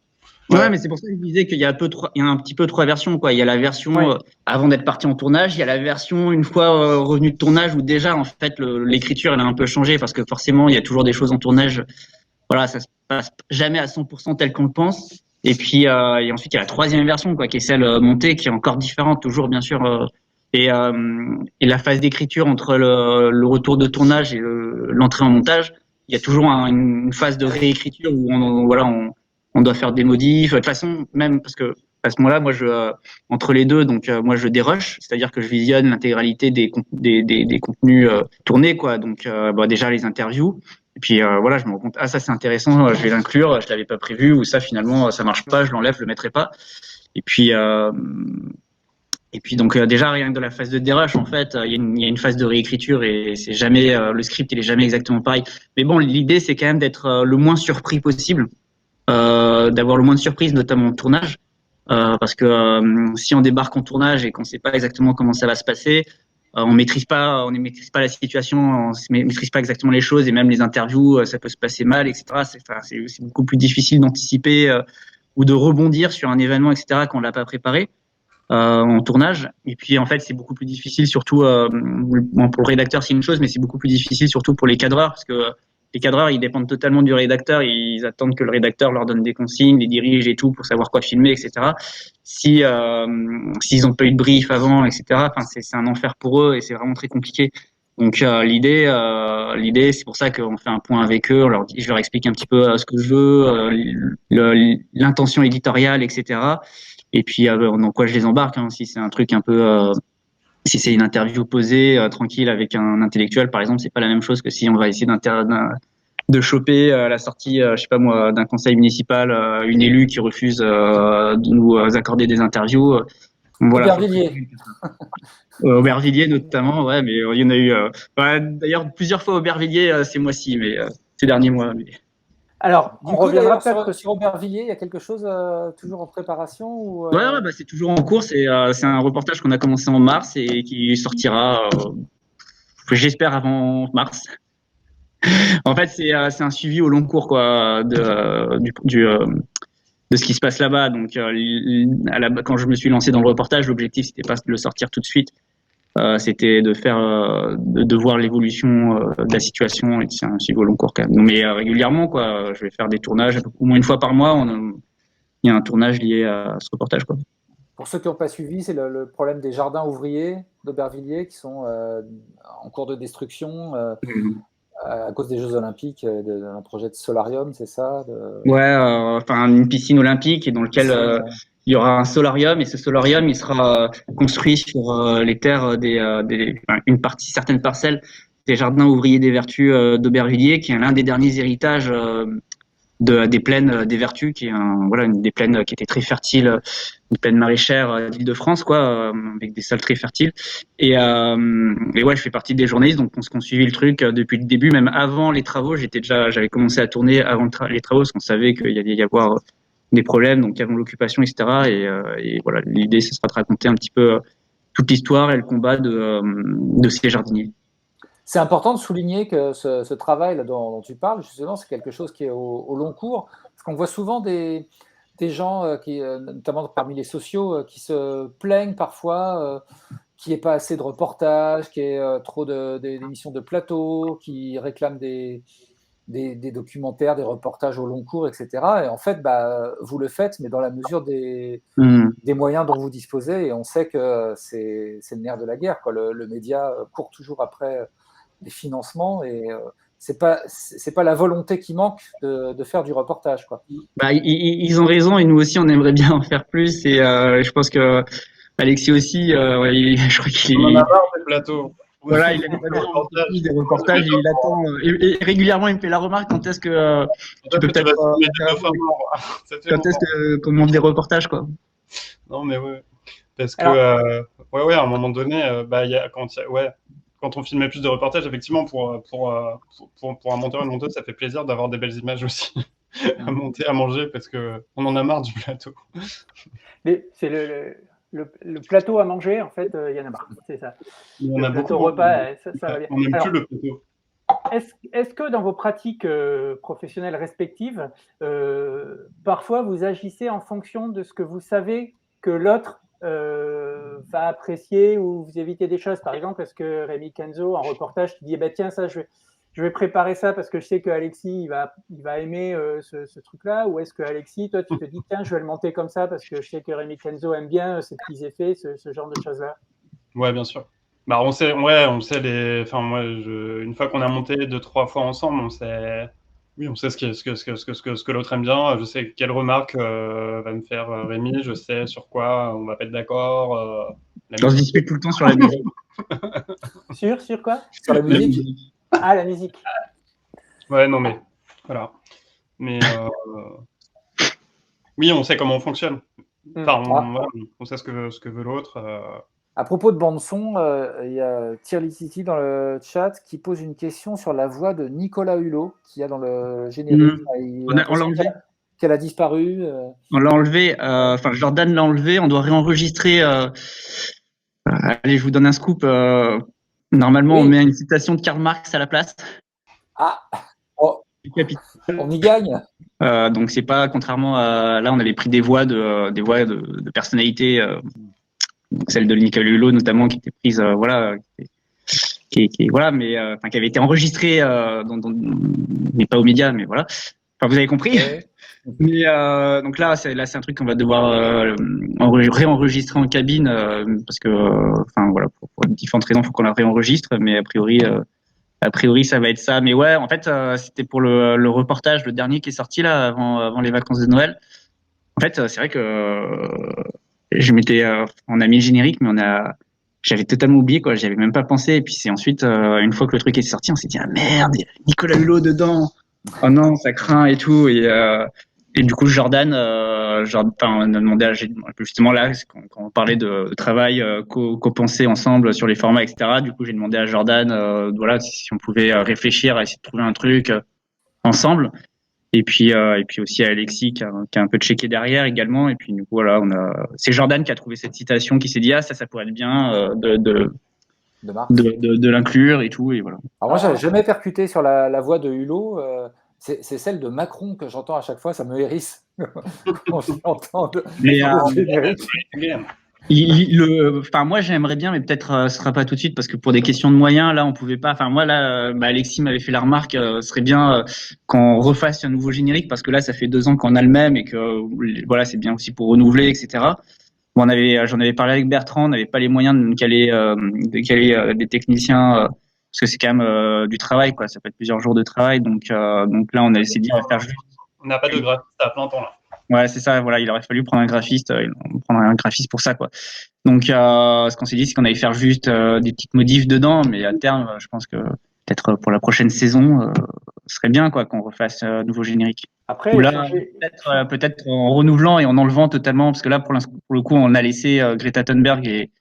Ouais, mais c'est pour ça que je disais qu'il y a un petit peu 3 versions, quoi. Il y a la version avant d'être parti en tournage, il y a la version une fois revenu de tournage où déjà en fait l'écriture elle a un peu changé parce que forcément il y a toujours des choses en tournage. Voilà, ça se passe jamais à 100% tel qu'on le pense. Et puis et ensuite il y a la 3e version, quoi, qui est celle montée, qui est encore différente toujours bien sûr. Et la phase d'écriture entre le retour de tournage et l'entrée en montage, il y a toujours une phase de réécriture où on doit faire des modifs. De toute façon, même parce que à ce moment-là, moi, entre les deux, donc moi, je dérush, c'est-à-dire que je visionne l'intégralité des contenus tournés, quoi. Donc, déjà les interviews. Et puis voilà, je me rends compte, ça c'est intéressant, je vais l'inclure, je l'avais pas prévu, ou ça finalement ça marche pas, je l'enlève, je le mettrai pas. Et puis donc déjà rien que de la phase de dérush, en fait, il y a une phase de réécriture et c'est jamais le script il est jamais exactement pareil. Mais bon, l'idée c'est quand même d'être le moins surpris possible. D'avoir le moins de surprises, notamment en tournage, parce que si on débarque en tournage et qu'on ne sait pas exactement comment ça va se passer, on ne maîtrise pas la situation, on ne maîtrise pas exactement les choses et même les interviews, ça peut se passer mal, etc. C'est beaucoup plus difficile d'anticiper ou de rebondir sur un événement, etc. quand on l'a pas préparé en tournage. Et puis en fait, c'est beaucoup plus difficile, surtout pour le rédacteur, c'est une chose, mais c'est beaucoup plus difficile surtout pour les cadreurs parce que les cadreurs, ils dépendent totalement du rédacteur. Ils attendent que le rédacteur leur donne des consignes, les dirige et tout pour savoir quoi filmer, etc. S'ils ont pas eu de brief avant, etc. Enfin, c'est un enfer pour eux et c'est vraiment très compliqué. Donc l'idée, c'est pour ça qu'on fait un point avec eux. Je leur explique un petit peu ce que je veux, l'intention éditoriale, etc. Et puis dans quoi je les embarque. Hein, si c'est un truc un peu si c'est une interview posée, tranquille avec un intellectuel, par exemple, c'est pas la même chose que si on va essayer de choper à la sortie, je sais pas moi, d'un conseil municipal, une élue qui refuse de nous accorder des interviews. Voilà. Aubervilliers. Aubervilliers notamment, ouais, mais il y en a eu. D'ailleurs, plusieurs fois Aubervilliers ces mois-ci, mais ces derniers mois. Mais... Alors, on reviendra peut-être sur Aubervilliers. Il y a quelque chose toujours en préparation ou Ouais, c'est toujours en cours. C'est un reportage qu'on a commencé en mars et qui sortira, j'espère, avant mars. En fait, c'est un suivi au long cours, quoi, de ce qui se passe là-bas. Donc, quand je me suis lancé dans le reportage, l'objectif c'était pas de le sortir tout de suite. C'était de faire, de voir l'évolution de la situation et c'est un suivi au long cours quand même. Mais régulièrement, quoi, je vais faire des tournages au moins une fois par mois. Il y a un tournage lié à ce reportage, quoi. Pour ceux qui n'ont pas suivi, c'est le problème des jardins ouvriers d'Aubervilliers qui sont en cours de destruction Mhm. à cause des Jeux Olympiques, d'un projet de solarium, c'est ça Ouais, enfin une piscine olympique et dans lequel il y aura un solarium et ce solarium il sera construit sur les terres enfin, une partie certaines parcelles des jardins ouvriers des Vertus d'Aubervilliers qui est l'un des derniers héritages des plaines des Vertus qui est une des plaines qui était très fertile, une plaine maraîchère d'Île-de-France quoi, avec des sols très fertiles et ouais je fais partie des journalistes donc on suivi le truc depuis le début même avant les travaux j'avais commencé à tourner avant les travaux parce qu'on savait qu'il y allait y avoir des problèmes donc avant l'occupation etc et voilà l'idée ce sera de raconter un petit peu toute l'histoire et le combat de ces jardiniers. C'est important de souligner que ce travail là, dont tu parles, justement, c'est quelque chose qui est au long cours. Parce qu'on voit souvent des gens, notamment parmi les sociaux, qui se plaignent parfois qu'il n'y ait pas assez de reportages, qu'il y ait trop d'émissions de plateau, qui réclament des documentaires, des reportages au long cours, etc. Et en fait, vous le faites, mais dans la mesure des moyens dont vous disposez. Et on sait que c'est le nerf de la guerre, quoi. Le média court toujours après des financements et c'est pas la volonté qui manque de faire du reportage quoi. Bah, ils ont raison et nous aussi on aimerait bien en faire plus et je pense que Alexis aussi ouais, je crois qu'il On en a marre des plateaux. voilà il a des reportages et il attend et régulièrement il me fait la remarque quand est-ce que tu peux peut-être quand est-ce que qu'on monte des reportages quoi. Non mais ouais parce que Alors, ouais à un moment donné quand on filmait plus de reportages effectivement pour un monteur et une monteuse ça fait plaisir d'avoir des belles images aussi à monter à manger parce que on en a marre du plateau. mais c'est le plateau à manger, en fait, il y en a marre, c'est ça. Il y en Le a plateau beaucoup. repas, ça va bien. On n'aime Alors, plus le plateau. est-ce que dans vos pratiques professionnelles respectives, parfois vous agissez en fonction de ce que vous savez que l'autre va apprécier ou vous évitez des choses? Par exemple, est-ce que Rémi Kenzo, en reportage, tu dis, eh ben, tiens, ça, je vais préparer ça parce que je sais que Alexis, il va aimer ce truc-là? Ou est-ce que Alexis, toi, tu te dis, tiens, je vais le monter comme ça parce que je sais que Rémi Kenzo aime bien ces petits effets, ce genre de choses-là? Ouais, bien sûr. Bah, on sait enfin, moi, une fois qu'on a monté 2-3 fois ensemble, oui, on sait ce que l'autre aime bien. Je sais quelle remarque va me faire Rémi. Je sais sur quoi on va pas être d'accord. La On se musique. dispute tout le temps sur la musique. Sur quoi? Sur la musique. Ah, la musique. Ouais, non, mais voilà. Mais oui, on sait comment on fonctionne. Enfin, voilà, on sait ce que veut l'autre. À propos de bande son, il y a Tirlicity dans le chat qui pose une question sur la voix de Nicolas Hulot qu'il y a dans le générique. On l'a enlevé. Qu'elle a disparu. On l'a enlevé. Enfin, Jordan l'a enlevé. On doit réenregistrer. Allez, je vous donne un scoop. Normalement, Oui. on met une citation de Karl Marx à la place. Ah, oh, on y gagne. Donc c'est pas contrairement à là, on avait pris des voix de personnalités, celle de Nicolas Hulot notamment, qui était prise, voilà, voilà, mais enfin qui avait été enregistrée, mais pas aux médias, mais voilà. Enfin, vous avez compris. Ouais. Mais donc là, c'est un truc qu'on va devoir réenregistrer en cabine parce que, enfin voilà, pour différentes raisons, il faut qu'on la réenregistre. Mais a priori, ça va être ça. Mais ouais, en fait, c'était pour le reportage, le dernier qui est sorti là avant les vacances de Noël. En fait, c'est vrai que on a mis le générique, mais j'avais totalement oublié quoi. J'y avais même pas pensé. Et puis c'est ensuite, une fois que le truc est sorti, on s'est dit ah merde, il y a Nicolas Hulot dedans. Oh non, ça craint et tout. Et du coup, Jordan, on a demandé à justement là, quand on parlait de travail co-pensé ensemble sur les formats, etc. Du coup, j'ai demandé à Jordan, voilà, si on pouvait réfléchir à essayer de trouver un truc ensemble. Et puis aussi à Alexis qui a un peu checké derrière également. Et puis du coup, voilà, c'est Jordan qui a trouvé cette citation, qui s'est dit ah ça pourrait être bien de l'inclure et tout. Et voilà. Alors moi, j'avais jamais percuté sur la voix de Hulot. C'est celle de Macron que j'entends à chaque fois, ça me hérisse quand je l'entends. Enfin, moi, j'aimerais bien, mais peut-être ce sera pas tout de suite parce que pour des questions de moyens, là, on pouvait pas. Enfin, moi, là, Alexis m'avait fait la remarque, ce serait bien qu'on refasse un nouveau générique parce que là, ça fait 2 ans qu'on a le même et que voilà, c'est bien aussi pour renouveler, etc. Bon, j'en avais parlé avec Bertrand, on n'avait pas les moyens de caler des techniciens, parce que c'est quand même du travail, quoi. Ça peut être plusieurs jours de travail, donc là, on a essayé de faire juste. On n'a pas de graphiste à plein temps là. Ouais, c'est ça. Voilà, il aurait fallu prendre un graphiste, prendre un graphiste pour ça, quoi. Donc, ce qu'on s'est dit, c'est qu'on allait faire juste des petites modifs dedans, mais à terme, je pense que peut-être pour la prochaine saison, ce serait bien, quoi, qu'on refasse nouveau générique. Après, Ou là, peut-être en renouvelant et en enlevant totalement, parce que là, pour le coup, on a laissé Greta Thunberg et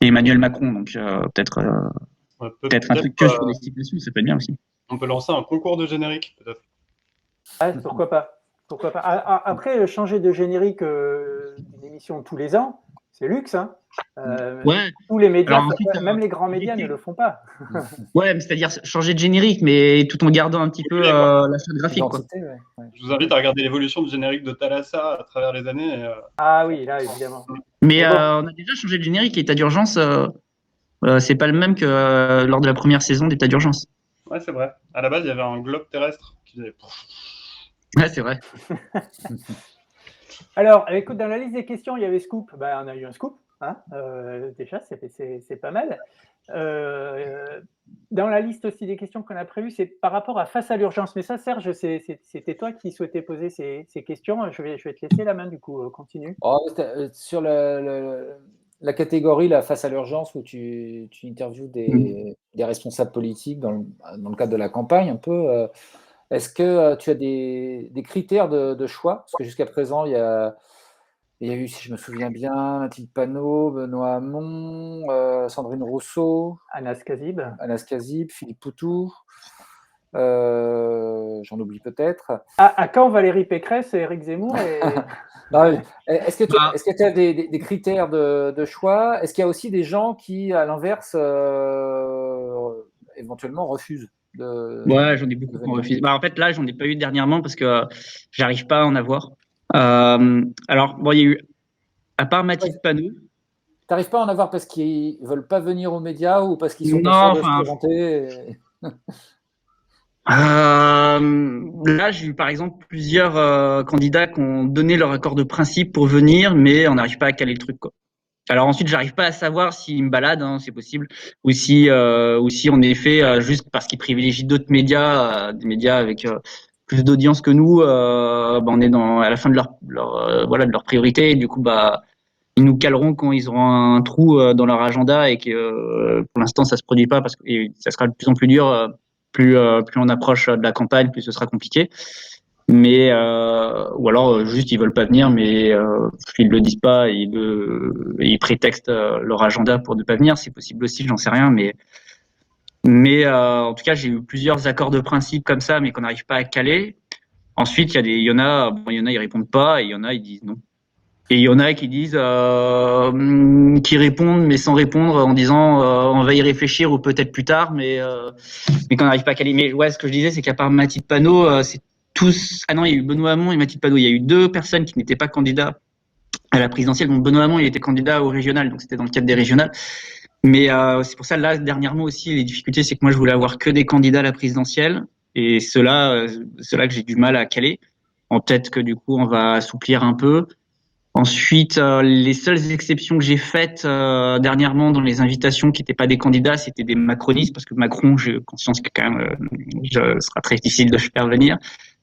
Emmanuel Macron, donc peut-être un truc que sur des stipulations, ça peut être bien aussi. On peut lancer un concours de générique, peut-être. Ouais, pourquoi pas. Pourquoi pas. Après, changer de générique d'une émission tous les ans, c'est luxe. Hein. Ouais. Tous les médias, Alors, ensuite, même les grands médias ne le font pas. Ouais, mais c'est-à-dire changer de générique, mais tout en gardant un petit peu la charte graphique, quoi. Je vous invite à regarder l'évolution du générique de Thalassa à travers les années. Ah oui, là, évidemment. Mais bon. On a déjà changé de générique. État d'urgence, c'est pas le même que lors de la première saison d'État d'urgence. Ouais, c'est vrai. À la base, il y avait un globe terrestre qui faisait. Ouais, c'est vrai. Alors, écoute, dans la liste des questions, il y avait Scoop. Ben, on a eu un Scoop. Hein, déjà, c'est pas mal. Dans la liste aussi des questions qu'on a prévues, c'est par rapport à Face à l'urgence. Mais ça, Serge, c'était toi qui souhaitais poser ces questions. Je vais te laisser la main, du coup, continue. Sur la catégorie là, Face à l'urgence, où tu interviews des responsables politiques dans le cadre de la campagne, un peu, est-ce que tu as des critères de choix? Parce que jusqu'à présent, il y a eu, si je me souviens bien, Mathilde Panot, Benoît Hamon, Sandrine Rousseau, Anas Kazib, Philippe Poutou. J'en oublie peut-être. À quand Valérie Pécresse et Éric Zemmour Est-ce que tu as des critères de choix? Est-ce qu'il y a aussi des gens qui, à l'inverse, éventuellement refusent Ouais, j'en ai beaucoup qui ont refusé. En fait, là, j'en ai pas eu dernièrement parce que j'arrive pas à en avoir. Alors, bon, il y a eu, à part Mathilde Panot. T'arrives pas à en avoir parce qu'ils veulent pas venir aux médias ou parce qu'ils sont pas sûrs de se présenter Là, j'ai eu par exemple plusieurs candidats qui ont donné leur accord de principe pour venir, mais on n'arrive pas à caler le truc, quoi. Alors ensuite, j'arrive pas à savoir s'ils me baladent, hein, c'est possible, ou si on est fait juste parce qu'ils privilégient d'autres médias, des médias avec plus d'audience que nous. On est à la fin de leur priorité, et du coup, ils nous caleront quand ils auront un trou dans leur agenda et que pour l'instant, ça se produit pas parce que ça sera de plus en plus dur. Plus on approche de la campagne, plus ce sera compliqué. Mais ou alors juste ils veulent pas venir, mais ils le disent pas, ils prétextent leur agenda pour ne pas venir. C'est possible aussi, j'en sais rien, mais en tout cas j'ai eu plusieurs accords de principe comme ça, mais qu'on n'arrive pas à caler. Ensuite il y en a ils répondent pas et il y en a ils disent non. Et il y en a qui disent qui répondent mais sans répondre en disant on va y réfléchir ou peut-être plus tard, mais qu'on n'arrive pas à caler. Mais ouais, ce que je disais, c'est qu'à part Mathilde Panot, c'est tous. Ah non, il y a eu Benoît Hamon et Mathilde Panot. Il y a eu deux personnes qui n'étaient pas candidats à la présidentielle. Donc Benoît Hamon, il était candidat au régional, donc c'était dans le cadre des régionales. Mais c'est pour ça, là, dernièrement aussi, les difficultés, c'est que moi, je voulais avoir que des candidats à la présidentielle. Et ceux-là que j'ai du mal à caler. Peut-être que du coup, on va assouplir un peu. Ensuite, les seules exceptions que j'ai faites dernièrement dans les invitations qui n'étaient pas des candidats, c'était des macronistes, parce que Macron, j'ai conscience que quand même, ce sera très difficile de faire venir.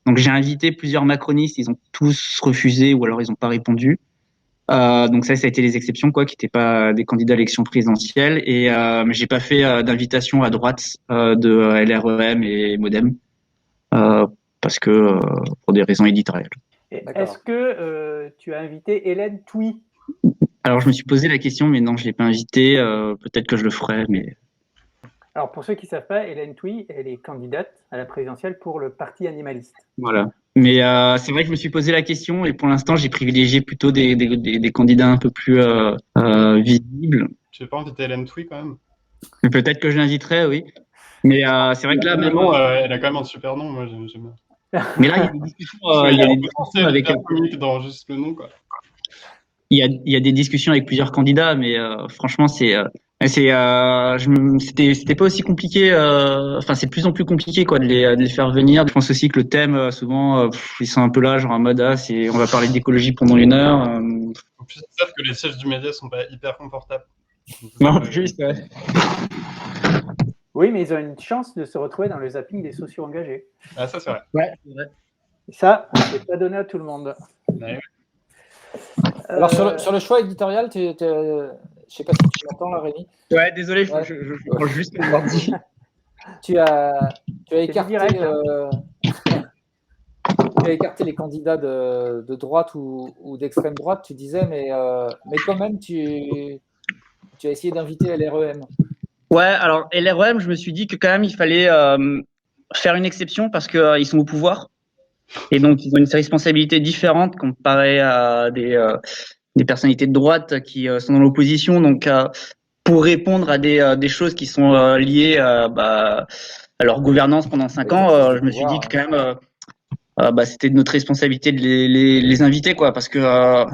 Donc j'ai invité plusieurs macronistes, ils ont tous refusé ou alors ils n'ont pas répondu. Donc ça a été les exceptions, quoi, qui n'étaient pas des candidats à l'élection présidentielle. Et mais j'ai pas fait d'invitation à droite de LREM et MoDem parce que pour des raisons éditoriales. Est-ce que tu as invité Hélène Touy? Alors, je me suis posé la question, mais non, je ne l'ai pas invitée. Peut-être que je le ferai, mais... Alors, pour ceux qui ne savent pas, Hélène Touy, elle est candidate à la présidentielle pour le Parti animaliste. Voilà. Mais c'est vrai que je me suis posé la question et pour l'instant, j'ai privilégié plutôt des candidats un peu plus visibles. Tu veux pas inviter Hélène Touy quand même? Peut-être que je l'inviterai, oui. Mais c'est vrai que là... Même elle a quand même un super nom, moi j'aime bien. Mais là, il y a des discussions, avec... dans juste le nom, quoi. Il y a des discussions avec plusieurs candidats, mais franchement, Et c'était pas aussi compliqué. Enfin, c'est de plus en plus compliqué, quoi, de les faire venir. Je pense aussi que le thème, souvent, ils sont un peu là, genre en mode, on va parler d'écologie pendant 1 heure. En plus, ils savent que les sièges du média sont pas hyper confortables. Non, en plus, ouais. Oui, mais ils ont une chance de se retrouver dans le zapping des sociaux engagés. Ah, ça, c'est vrai. Ouais, c'est vrai. Et ça, c'est pas donné à tout le monde. Ouais. Alors, sur le choix éditorial, je ne sais pas si tu m'entends là, Rémi. Ouais, désolé, Ouais. je prends juste mon ordi. Tu as écarté, direct, hein. Tu as écarté les candidats de droite ou d'extrême droite, tu disais, mais quand même, tu as essayé d'inviter LREM. Ouais, alors LREM, je me suis dit que quand même il fallait faire une exception parce que ils sont au pouvoir et donc ils ont une responsabilité différente comparée à des personnalités de droite qui sont dans l'opposition. Donc pour répondre à des choses qui sont liées à leur gouvernance pendant 5 ans, je me suis dit que quand même c'était de notre responsabilité de les inviter, quoi, parce que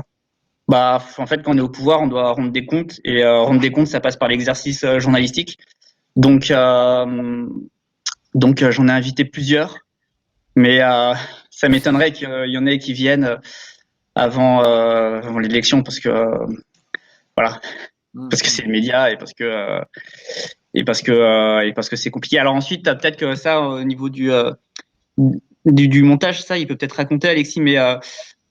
en fait quand on est au pouvoir on doit rendre des comptes et rendre des comptes ça passe par l'exercice journalistique. Donc j'en ai invité plusieurs, mais ça m'étonnerait qu'il y en ait qui viennent avant l'élection parce que voilà, parce que c'est le média et parce que c'est compliqué. Alors ensuite, peut-être que ça au niveau du montage, ça il peut peut-être raconter Alexis, mais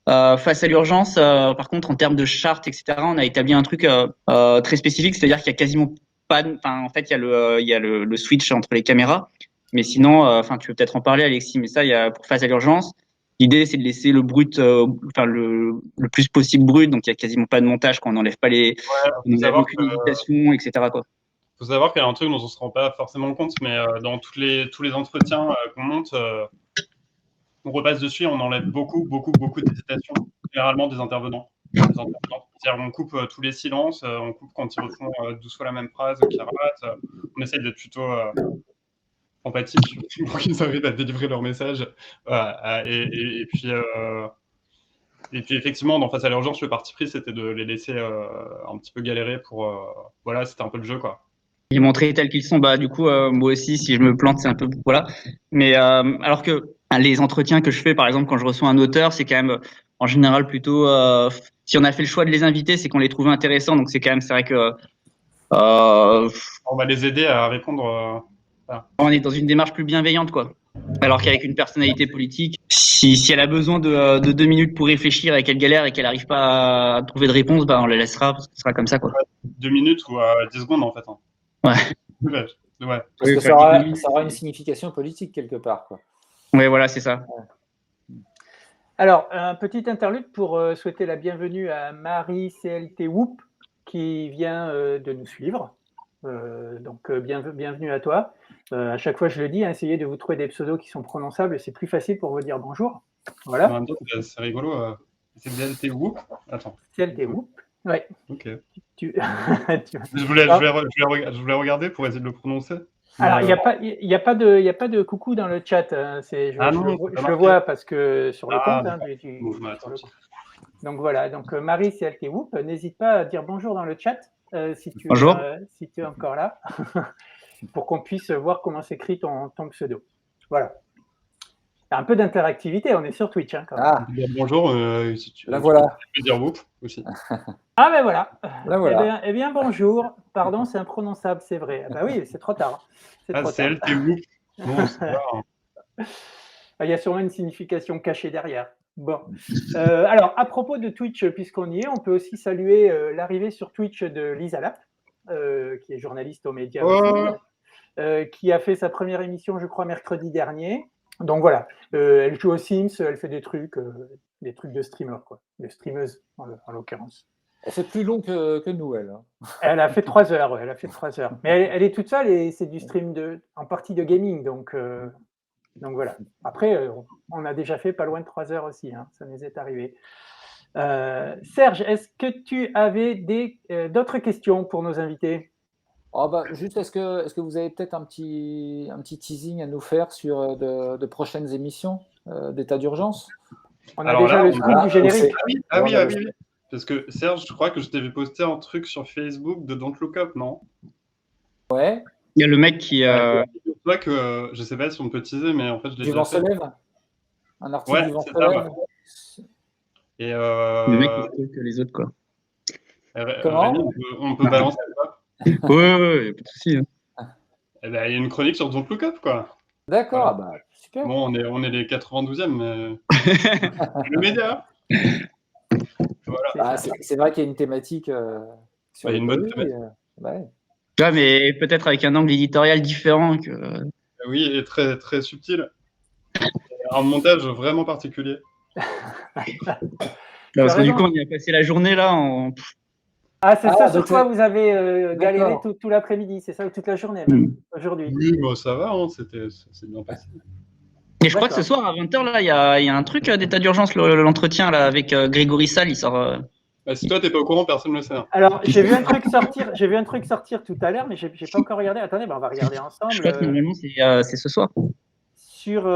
face à l'urgence, par contre en termes de charte, etc., on a établi un truc très spécifique, c'est-à-dire qu'il y a quasiment pas, en fait il y a le switch entre les caméras. Mais sinon, tu veux peut-être en parler, Alexis, mais ça, pour face à l'urgence, l'idée, c'est de laisser le brut, le plus possible brut, donc il y a quasiment pas de montage, quand on n'enlève pas on n'enlève aucune hésitation, etc., quoi. Faut savoir qu'il y a un truc dont on se rend pas forcément compte, mais dans tous les entretiens qu'on monte, on repasse dessus et on enlève beaucoup d'hésitation, généralement des intervenants. C'est-à-dire on coupe tous les silences, on coupe quand ils refont 12 fois la même phrase, qu'ils ratent. On essaye d'être plutôt empathique pour qu'ils arrivent à délivrer leur message. Et puis effectivement, dans Face à l'urgence, le parti pris, c'était de les laisser un petit peu galérer voilà, c'était un peu le jeu, quoi. Les montrer tels qu'ils sont, du coup, moi aussi, si je me plante, c'est un peu, voilà. Mais alors que les entretiens que je fais, par exemple, quand je reçois un auteur, c'est quand même en général plutôt, si on a fait le choix de les inviter, c'est qu'on les trouve intéressants, donc c'est vrai que on va les aider à répondre. On est dans une démarche plus bienveillante, quoi. Alors qu'avec une personnalité politique, si elle a besoin de 2 minutes pour réfléchir et qu'elle galère et qu'elle n'arrive pas à trouver de réponse, on la laissera, parce que ce sera comme ça, quoi. 2 minutes ou 10 secondes, en fait. Hein. Ouais. Ouais. Parce que ça aura une signification politique quelque part, quoi. Ouais, voilà, c'est ça. Alors, un petit interlude pour souhaiter la bienvenue à Marie CLT Whoop qui vient de nous suivre. Donc, bienvenue à toi. À chaque fois, je le dis, essayez de vous trouver des pseudos qui sont prononçables, c'est plus facile pour vous dire bonjour. Voilà. En même temps, c'est rigolo. C'est CLT Whoop. Attends. CLT Whoop. Ouais. Ok. Je voulais regarder pour essayer de le prononcer. Alors, il n'y a pas de coucou dans le chat. Je le vois parce que sur le compte. Donc voilà, donc Marie CLT Whoop, n'hésite pas à dire bonjour dans le chat si tu es encore là, pour qu'on puisse voir comment s'écrit ton pseudo. Voilà. Un peu d'interactivité, on est sur Twitch. Hein, quand même. Bonjour, si tu voilà. peux dire Whoop aussi. Ah ben voilà. Voilà. Eh bien bonjour. Pardon, c'est imprononçable, c'est vrai. Ah ben oui, c'est trop tard. C'est LT Whoop. Non, c'est pas. Il y a sûrement une signification cachée derrière. Bon. Alors, à propos de Twitch, puisqu'on y est, on peut aussi saluer l'arrivée sur Twitch de Lisa Lapp, qui est journaliste aux médias aussi, qui a fait sa première émission, je crois, mercredi dernier. Donc voilà, elle joue aux Sims, elle fait des trucs de streamer, quoi, de streameuse en l'occurrence. Elle fait plus long que nous, elle. Elle a fait 3 heures, elle a fait 3 heures. Mais elle est toute seule et c'est du stream en partie de gaming, donc voilà. Après, on a déjà fait pas loin de 3 heures aussi, hein, ça nous est arrivé. Serge, est-ce que tu avais d'autres questions pour nos invités ? Juste, est-ce que vous avez peut-être un petit teasing à nous faire sur de prochaines émissions d'état d'urgence ? On a déjà le script du générique. Ah oui. Parce que Serge, je crois que je t'avais posté un truc sur Facebook de Don't Look Up, non? Ouais, Il y a le mec qui. Je vois que je sais pas si on peut teaser, mais en fait, je l'ai du déjà vent se fait. lève. Un article Ouais, du vent c'est se ça, lève. Et Le mec qui se trouve que les autres, quoi. Comment Rémi, on peut balancer ça. Ouais, y a pas de souci. Eh ben, il y a une chronique sur Don't Look Up, quoi. D'accord, Voilà. ah bah, super. Bon, on est les 92e, mais le média. Voilà. Ah, c'est vrai qu'il y a une thématique sur Il y a une bonne l'écologie. thématique. Ouais. Ouais, mais peut-être avec un angle éditorial différent que. Oui, et très, très subtil. Un montage vraiment particulier. Parce que du raison. coup, on y a passé la journée là. Ah, c'est ça sur donc quoi vous avez galéré D'accord. tout l'après-midi, c'est ça, ou toute la journée même, aujourd'hui? Oui, bon, ça va, hein, c'est bien passé. Et je crois que ce soir à 20h là, il y a un truc d'état d'urgence, l'entretien là avec Grégory Sall, il sort. Bah, si toi, t'es pas au courant, personne ne le sait. Hein. Alors, j'ai vu un truc sortir tout à l'heure, mais j'ai pas encore regardé. Attendez, on va regarder Je ensemble crois que normalement c'est ce soir. sur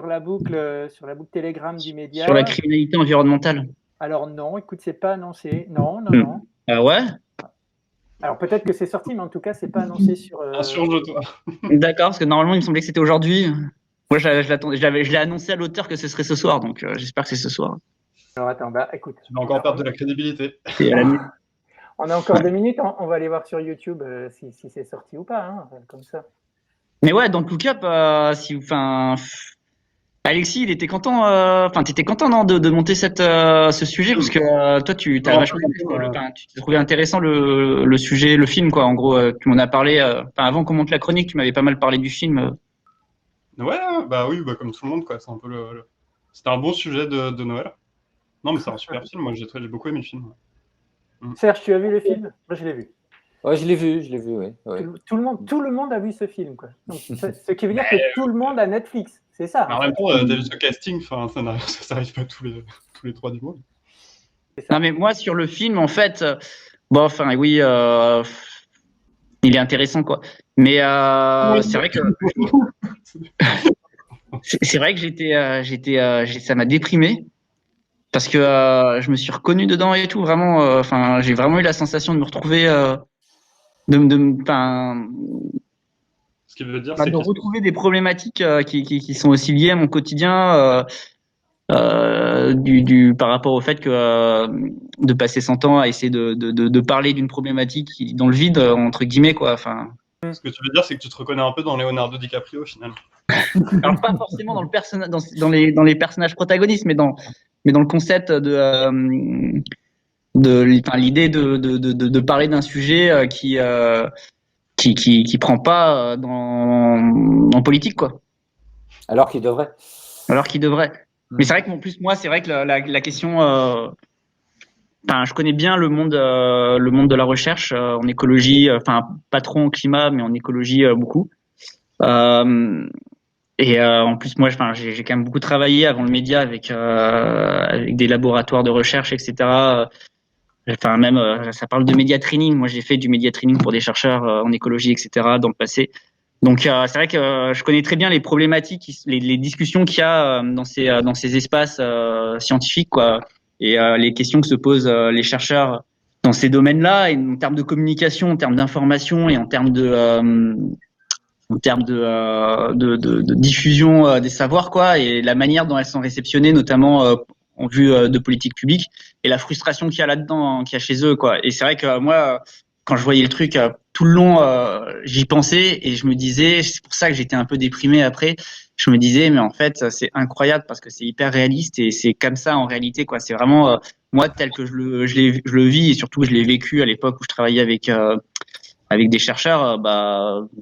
la boucle Telegram du Sur la média. criminalité environnementale. Alors non, écoute, c'est pas annoncé. Non. Ah ouais? Alors peut-être que c'est sorti, mais en tout cas, c'est pas annoncé sur. Insurge-toi. D'accord, parce que normalement il me semblait que c'était aujourd'hui. Moi je l'ai annoncé à l'auteur que ce serait ce soir, donc j'espère que c'est ce soir. Alors attends, bah écoute. Tu vas encore perdre de la crédibilité. Et à la nuit. On a encore 2 minutes, on va aller voir sur YouTube si c'est sorti ou pas, hein, comme ça. Mais ouais, dans le Look Up, Alexis, il était content. T'étais content non, de monter ce sujet parce que toi, tu t'as Non, vachement, tu t'es trouvé intéressant le sujet, le film quoi. En gros, tu m'en as parlé. Avant qu'on monte la chronique, tu m'avais pas mal parlé du film. Ouais, bah oui, bah comme tout le monde, quoi. C'est un peu C'était un bon sujet de Noël. Non, mais c'est un super film. Moi, j'ai beaucoup aimé le film. Serge, tu as vu le film? Moi, je l'ai vu. Ouais, je l'ai vu, oui. Ouais. Tout le monde a vu ce film, quoi. Donc, ce qui veut dire que tout le monde a Netflix, c'est ça. En même temps, t'as vu ce casting, ça n'arrive pas tous les 3 du monde. Non, mais moi sur le film, en fait, oui, il est intéressant quoi. Mais c'est vrai que ça m'a déprimé. Parce que je me suis reconnu dedans et tout, vraiment. J'ai vraiment eu la sensation de me retrouver, Ce qui veut dire, c'est de retrouver des problématiques qui sont aussi liées à mon quotidien, par rapport au fait que de passer 100 ans à essayer de parler d'une problématique dans le vide, entre guillemets, quoi. Ce que tu veux dire, c'est que tu te reconnais un peu dans Leonardo DiCaprio, finalement. Alors pas forcément dans le personnage, dans les personnages protagonistes, mais dans le concept l'idée de parler d'un sujet qui prend pas en politique quoi. Alors qu'il devrait. Alors qu'il devrait. Mais c'est vrai que en plus moi c'est vrai que la question je connais bien le monde de la recherche en écologie, pas trop en climat mais en écologie beaucoup. En plus moi j'ai quand même beaucoup travaillé avant le média avec des laboratoires de recherche etc. Ça parle de média training. Moi, j'ai fait du média training pour des chercheurs en écologie, etc. dans le passé. Donc, c'est vrai que je connais très bien les problématiques, les discussions qu'il y a dans ces espaces scientifiques, quoi, et les questions que se posent les chercheurs dans ces domaines-là, et en termes de communication, en termes d'information et en termes de diffusion des savoirs, quoi, et la manière dont elles sont réceptionnées, notamment en vue de politique publique, et la frustration qu'il y a là-dedans, qu'il y a chez eux, quoi. Et c'est vrai que moi, quand je voyais le truc tout le long, j'y pensais et je me disais, c'est pour ça que j'étais un peu déprimé après. Je me disais, mais en fait, c'est incroyable parce que c'est hyper réaliste et c'est comme ça en réalité, quoi. C'est vraiment moi tel que je le vis et surtout je l'ai vécu à l'époque où je travaillais avec des chercheurs,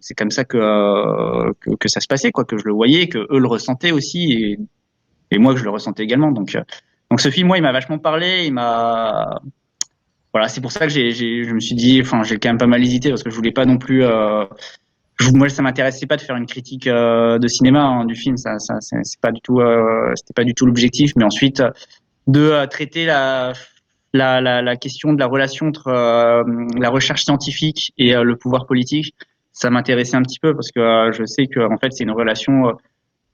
c'est comme ça que ça se passait, quoi, que je le voyais, que eux le ressentaient aussi, et moi que je le ressentais également. Donc ce film, moi, il m'a vachement parlé, voilà, c'est pour ça que je me suis dit, j'ai quand même pas mal hésité parce que je voulais pas non plus, moi, ça m'intéressait pas de faire une critique de cinéma hein, du film, c'est pas du tout, c'était pas du tout l'objectif, mais ensuite de traiter la question de la relation entre la recherche scientifique et le pouvoir politique, ça m'intéressait un petit peu parce que je sais que en fait c'est une relation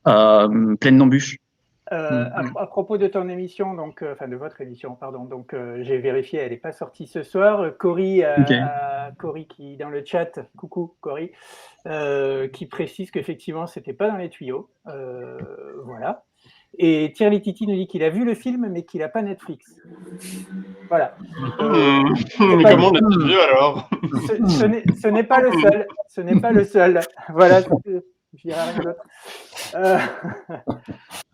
pleine d'embûches À propos de ton émission, donc, enfin de votre émission, pardon, donc j'ai vérifié, elle n'est pas sortie ce soir. Cory, Cory qui dans le chat, coucou Cory, qui précise qu'effectivement c'était pas dans les tuyaux, voilà. Et Thierry Titi nous dit qu'il a vu le film mais qu'il n'a pas Netflix. Voilà. Mais comment on a vu alors? Ce n'est pas le seul. Ce n'est pas le seul. Voilà. Je dirais rien d'autre.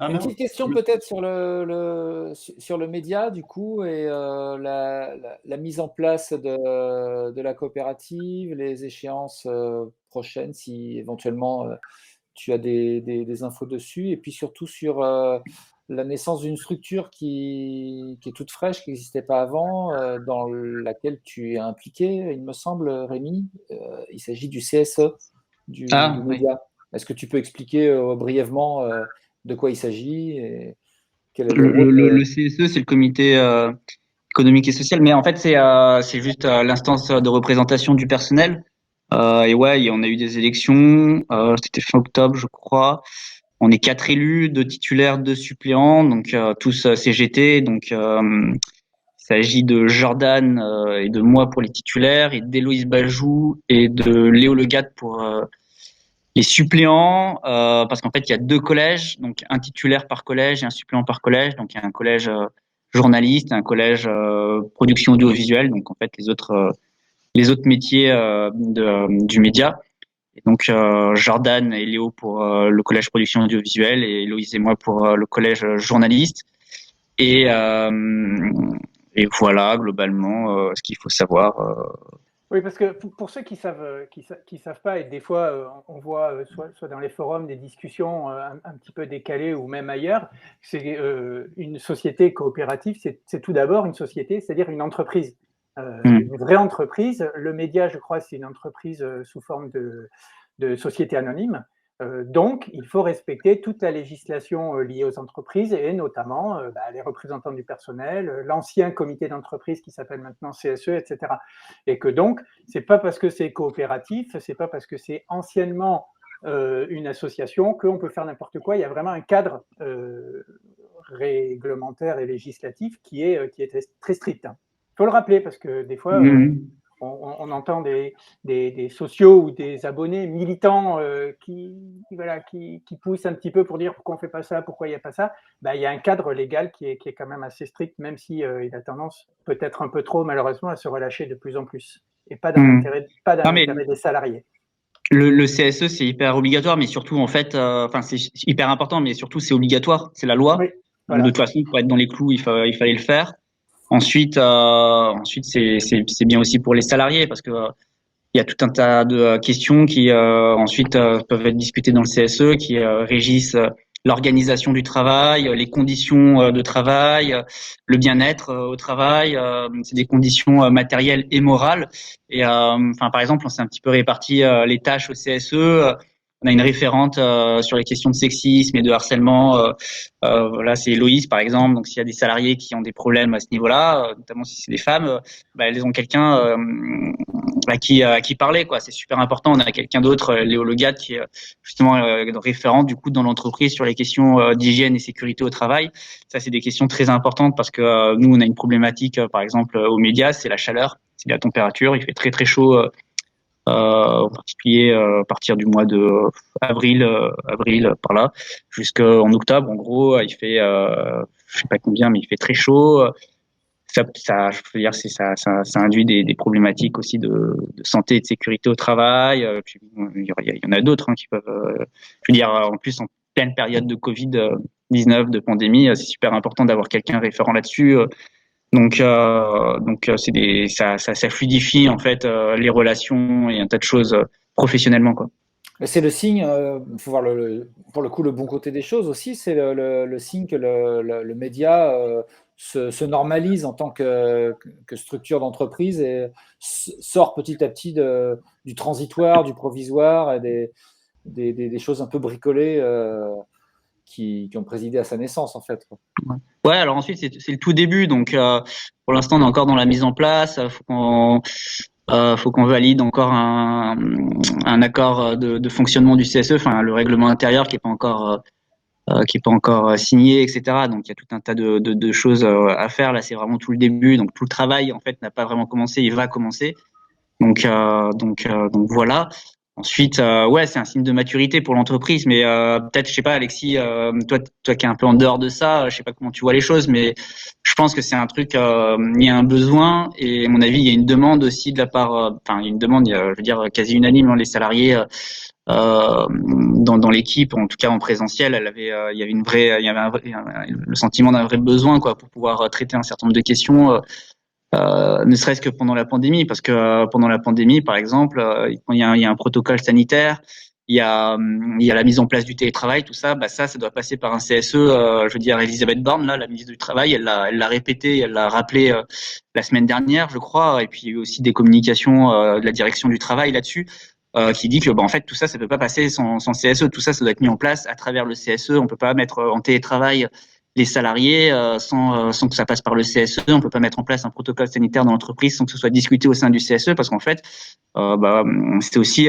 Une petite question peut-être sur le média du coup et la mise en place de la coopérative, les échéances prochaines si éventuellement tu as des infos dessus et puis surtout sur la naissance d'une structure qui est toute fraîche, qui n'existait pas avant, dans laquelle tu es impliqué, il me semble, Rémi. Il s'agit du CSE, du média. Est-ce que tu peux expliquer brièvement de quoi il s'agit et quel est le CSE, c'est le comité économique et social, mais en fait, c'est juste l'instance de représentation du personnel. Et ouais, on a eu des élections, c'était fin octobre, je crois. On est 4 élus, 2 titulaires, 2 suppléants, donc tous CGT. Donc, il s'agit de Jordan et de moi pour les titulaires, et d'Héloïse Bajou et de Léo Legat pour les suppléants, parce qu'en fait, il y a 2 collèges, donc un titulaire par collège et un suppléant par collège. Donc, il y a un collège journaliste, un collège production audiovisuelle. Donc, en fait, les autres métiers du média. Et donc Jordan et Léo pour le collège production audiovisuelle et Héloïse et moi pour le collège journaliste. Et voilà globalement ce qu'il faut savoir. Oui, parce que pour ceux qui savent pas, et des fois on voit soit dans les forums des discussions un petit peu décalées ou même ailleurs, c'est une société coopérative, c'est tout d'abord une société, c'est-à-dire une entreprise. Une vraie entreprise. Le média, je crois, c'est une entreprise sous forme de société anonyme. Donc, il faut respecter toute la législation liée aux entreprises et notamment les représentants du personnel, l'ancien comité d'entreprise qui s'appelle maintenant CSE, etc. Et que donc, c'est pas parce que c'est coopératif, c'est pas parce que c'est anciennement une association qu'on peut faire n'importe quoi. Il y a vraiment un cadre réglementaire et législatif qui est très strict. Il faut le rappeler parce que des fois, on entend des sociaux ou des abonnés militants qui poussent un petit peu pour dire pourquoi on ne fait pas ça, pourquoi il n'y a pas ça. Il y a un cadre légal qui est quand même assez strict, même si il a tendance, peut-être un peu trop malheureusement, à se relâcher de plus en plus. Et pas dans l'intérêt des salariés. Le CSE, c'est hyper obligatoire, mais surtout, en fait, c'est hyper important, mais surtout, c'est obligatoire, c'est la loi. Oui, voilà. Donc, de toute façon, pour être dans les clous, il fallait le faire. Ensuite, c'est bien aussi pour les salariés parce que il y a tout un tas de questions qui ensuite peuvent être discutées dans le CSE, qui régissent l'organisation du travail, les conditions de travail, le bien-être au travail. C'est des conditions matérielles et morales. Et par exemple, on s'est un petit peu réparti les tâches au CSE. On a une référente sur les questions de sexisme et de harcèlement. Voilà, c'est Héloïse, par exemple. Donc, s'il y a des salariés qui ont des problèmes à ce niveau-là, notamment si c'est des femmes, elles ont quelqu'un à qui parler, quoi. C'est super important. On a quelqu'un d'autre, Léo Legat, qui est justement référent du coup dans l'entreprise sur les questions d'hygiène et sécurité au travail. Ça, c'est des questions très importantes parce que nous, on a une problématique, par exemple, aux médias, c'est la chaleur, c'est la température. Il fait très très chaud. En particulier à partir du mois de avril par là, jusqu'en octobre. En gros, il fait, je sais pas combien, mais il fait très chaud. Ça, je veux dire, ça induit des problématiques aussi de santé et de sécurité au travail. Puis, il y en a d'autres qui peuvent. Je veux dire, en plus, en pleine période de Covid-19, de pandémie, c'est super important d'avoir quelqu'un référent là-dessus. Donc ça fluidifie en fait les relations et un tas de choses professionnellement, quoi. C'est le signe, faut voir pour le coup le bon côté des choses aussi, c'est le signe que le média se normalise en tant que structure d'entreprise et sort petit à petit du transitoire, du provisoire et des choses un peu bricolées qui ont présidé à sa naissance en fait. Ouais, alors ensuite c'est le tout début, donc pour l'instant on est encore dans la mise en place. Faut qu'on valide encore un accord de fonctionnement du CSE, enfin le règlement intérieur qui est pas encore qui est pas encore signé, etc. Donc il y a tout un tas de choses à faire. Là, c'est vraiment tout le début. Donc tout le travail en fait n'a pas vraiment commencé, il va commencer. Donc voilà. Ensuite, ouais, c'est un signe de maturité pour l'entreprise, mais peut-être, je sais pas, Alexis, toi qui es un peu en dehors de ça, je sais pas comment tu vois les choses, mais je pense que c'est un truc, il y a un besoin et à mon avis, il y a une demande aussi de la part, enfin, il y a une demande, je veux dire, quasi unanime, hein, les salariés dans l'équipe, en tout cas en présentiel, il y avait une vraie, il y avait le sentiment d'un vrai besoin, quoi, pour pouvoir traiter un certain nombre de questions. Ne serait-ce que pendant la pandémie, parce que pendant la pandémie, par exemple, quand il y a un protocole sanitaire, il y a la mise en place du télétravail, tout ça, bah ça doit passer par un CSE. Je veux dire, Elisabeth Borne, là, la ministre du Travail, elle l'a répété, elle l'a rappelé la semaine dernière, je crois, et puis il y a eu aussi des communications de la direction du travail là-dessus. Qui dit que bah, en fait tout ça peut pas passer sans CSE, tout ça doit être mis en place à travers le CSE. On peut pas mettre en télétravail les salariés sans que ça passe par le CSE. On peut pas mettre en place un protocole sanitaire dans l'entreprise sans que ce soit discuté au sein du CSE, parce qu'en fait, c'est aussi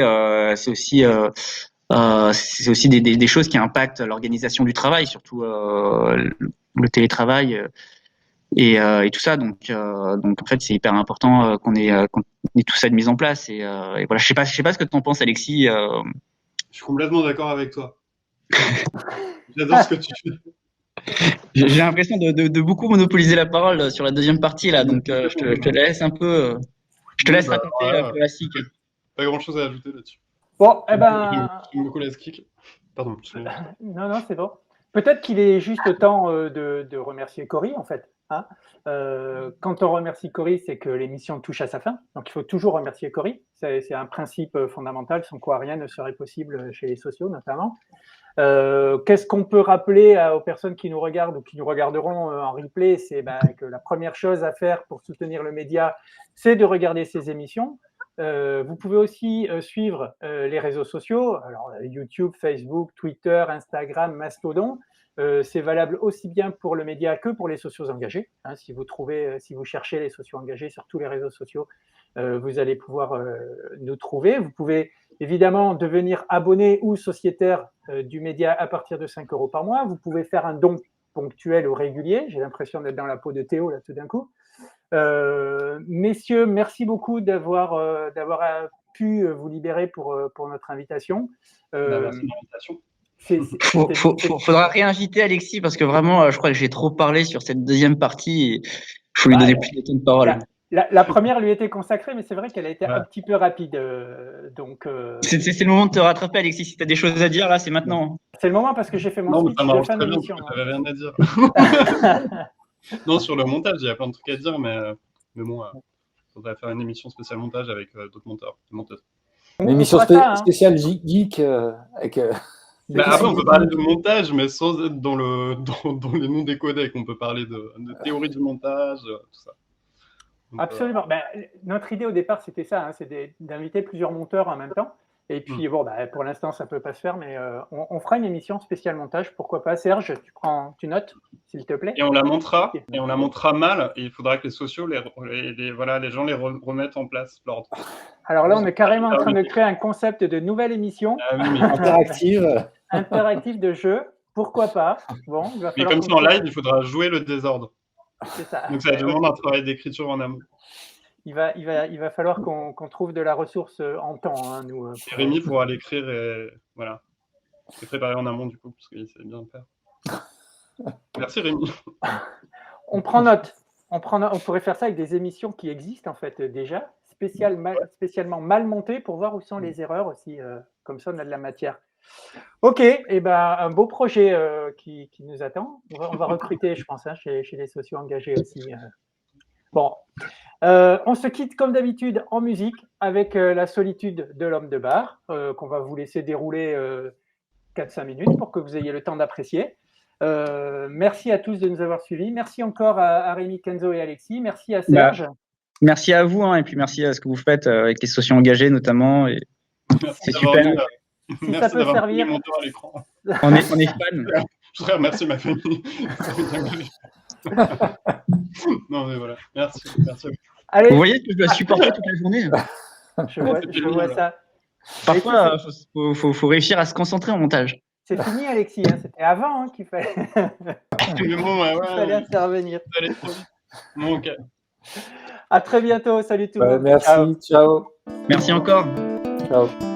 des choses qui impactent l'organisation du travail, surtout le télétravail et tout ça. Donc en fait, c'est hyper important qu'on ait tout ça de mise en place. Et voilà, je sais pas ce que tu en penses, Alexis. Je suis complètement d'accord avec toi. J'adore ce que tu fais. J'ai l'impression de beaucoup monopoliser la parole sur la deuxième partie là, donc je te laisse un peu. Je te laisse raconter la classique. Pas grand-chose à ajouter là-dessus. Bon, eh ben. J'aime beaucoup la skill. Pardon. Non, c'est bon. Peut-être qu'il est juste temps de remercier Cory, en fait. Hein. Quand on remercie Cory, c'est que l'émission touche à sa fin. Donc, il faut toujours remercier Cory. C'est un principe fondamental, sans quoi rien ne serait possible chez les sociaux, notamment. Qu'est-ce qu'on peut rappeler aux personnes qui nous regardent ou qui nous regarderont en replay? C'est que la première chose à faire pour soutenir le média, c'est de regarder ces émissions. Vous pouvez aussi suivre les réseaux sociaux, alors YouTube, Facebook, Twitter, Instagram, Mastodon. C'est valable aussi bien pour le média que pour les socios engagés. Hein, si vous cherchez les socios engagés sur tous les réseaux sociaux, vous allez pouvoir nous trouver. Vous pouvez évidemment devenir abonné ou sociétaire du média à partir de 5 € par mois. Vous pouvez faire un don ponctuel ou régulier. J'ai l'impression d'être dans la peau de Théo là tout d'un coup. Messieurs, merci beaucoup d'avoir pu vous libérer pour notre invitation. Merci de l'invitation. Faudra réinviter Alexis parce que vraiment, je crois que j'ai trop parlé sur cette deuxième partie et il faut lui donner plus de temps de parole. La première lui était consacrée, mais c'est vrai qu'elle a été un petit peu rapide. Donc, c'est le moment de te rattraper, Alexis. Si tu as des choses à dire, là, c'est maintenant. C'est le moment parce que j'ai fait mon speech de fin d'émission. Non, j'avais rien à dire. Non, sur le montage, il y a plein de trucs à dire, mais bon, il faudrait faire une émission spéciale montage avec d'autres monteurs et monteuses. Une émission spéciale geek avec... après, on peut parler de montage, mais sans être dans les noms des codecs. On peut parler de théorie du montage, tout ça. Donc, absolument. Notre idée au départ, c'était ça, hein, c'est d'inviter plusieurs monteurs en même temps. Et puis, pour l'instant, ça ne peut pas se faire, mais on fera une émission spéciale montage. Pourquoi pas? Serge, tu notes, s'il te plaît? Et on la montrera mal, et il faudra que les sociaux, les gens les remettent en place, l'ordre. Alors là, on est carrément en train de créer un concept de nouvelle émission. Interactive de jeu. Pourquoi pas? Bon, mais comme c'est en live, il faudra jouer le désordre. C'est ça. Donc ça demande un travail d'écriture en amont. Il va falloir qu'on trouve de la ressource en temps. Hein, nous, et Rémi pourra l'écrire et voilà. C'est préparé en amont du coup, parce qu'il sait bien le faire. Merci Rémi. On prend note. On pourrait faire ça avec des émissions qui existent en fait déjà, spécialement mal montées pour voir où sont les erreurs aussi. Comme ça, on a de la matière. Ok, un beau projet qui nous attend. On va recruter, je pense, hein, chez les socios engagés aussi. Bon, on se quitte comme d'habitude en musique avec La solitude de l'homme de bar, qu'on va vous laisser dérouler 4-5 minutes pour que vous ayez le temps d'apprécier. Merci à tous de nous avoir suivis. Merci encore à Rémi, Kenzo et Alexis. Merci à Serge. Merci à vous, hein, et puis merci à ce que vous faites avec les socios engagés notamment. C'est super. Si ça peut servir. On est fans. Je voudrais remercier ma famille. Non, mais voilà. Merci. Allez. Vous voyez que je dois supporter toute la journée. Je vois ça. Parfois, il faut réussir à se concentrer en montage. C'est fini, Alexis, hein, c'était avant qu'il fallait, Mais bon, ouais, qu'il fallait intervenir. ça allait trop vite. Bon, ok. À très bientôt, salut tout le monde. Merci, ciao. Merci encore. Ciao.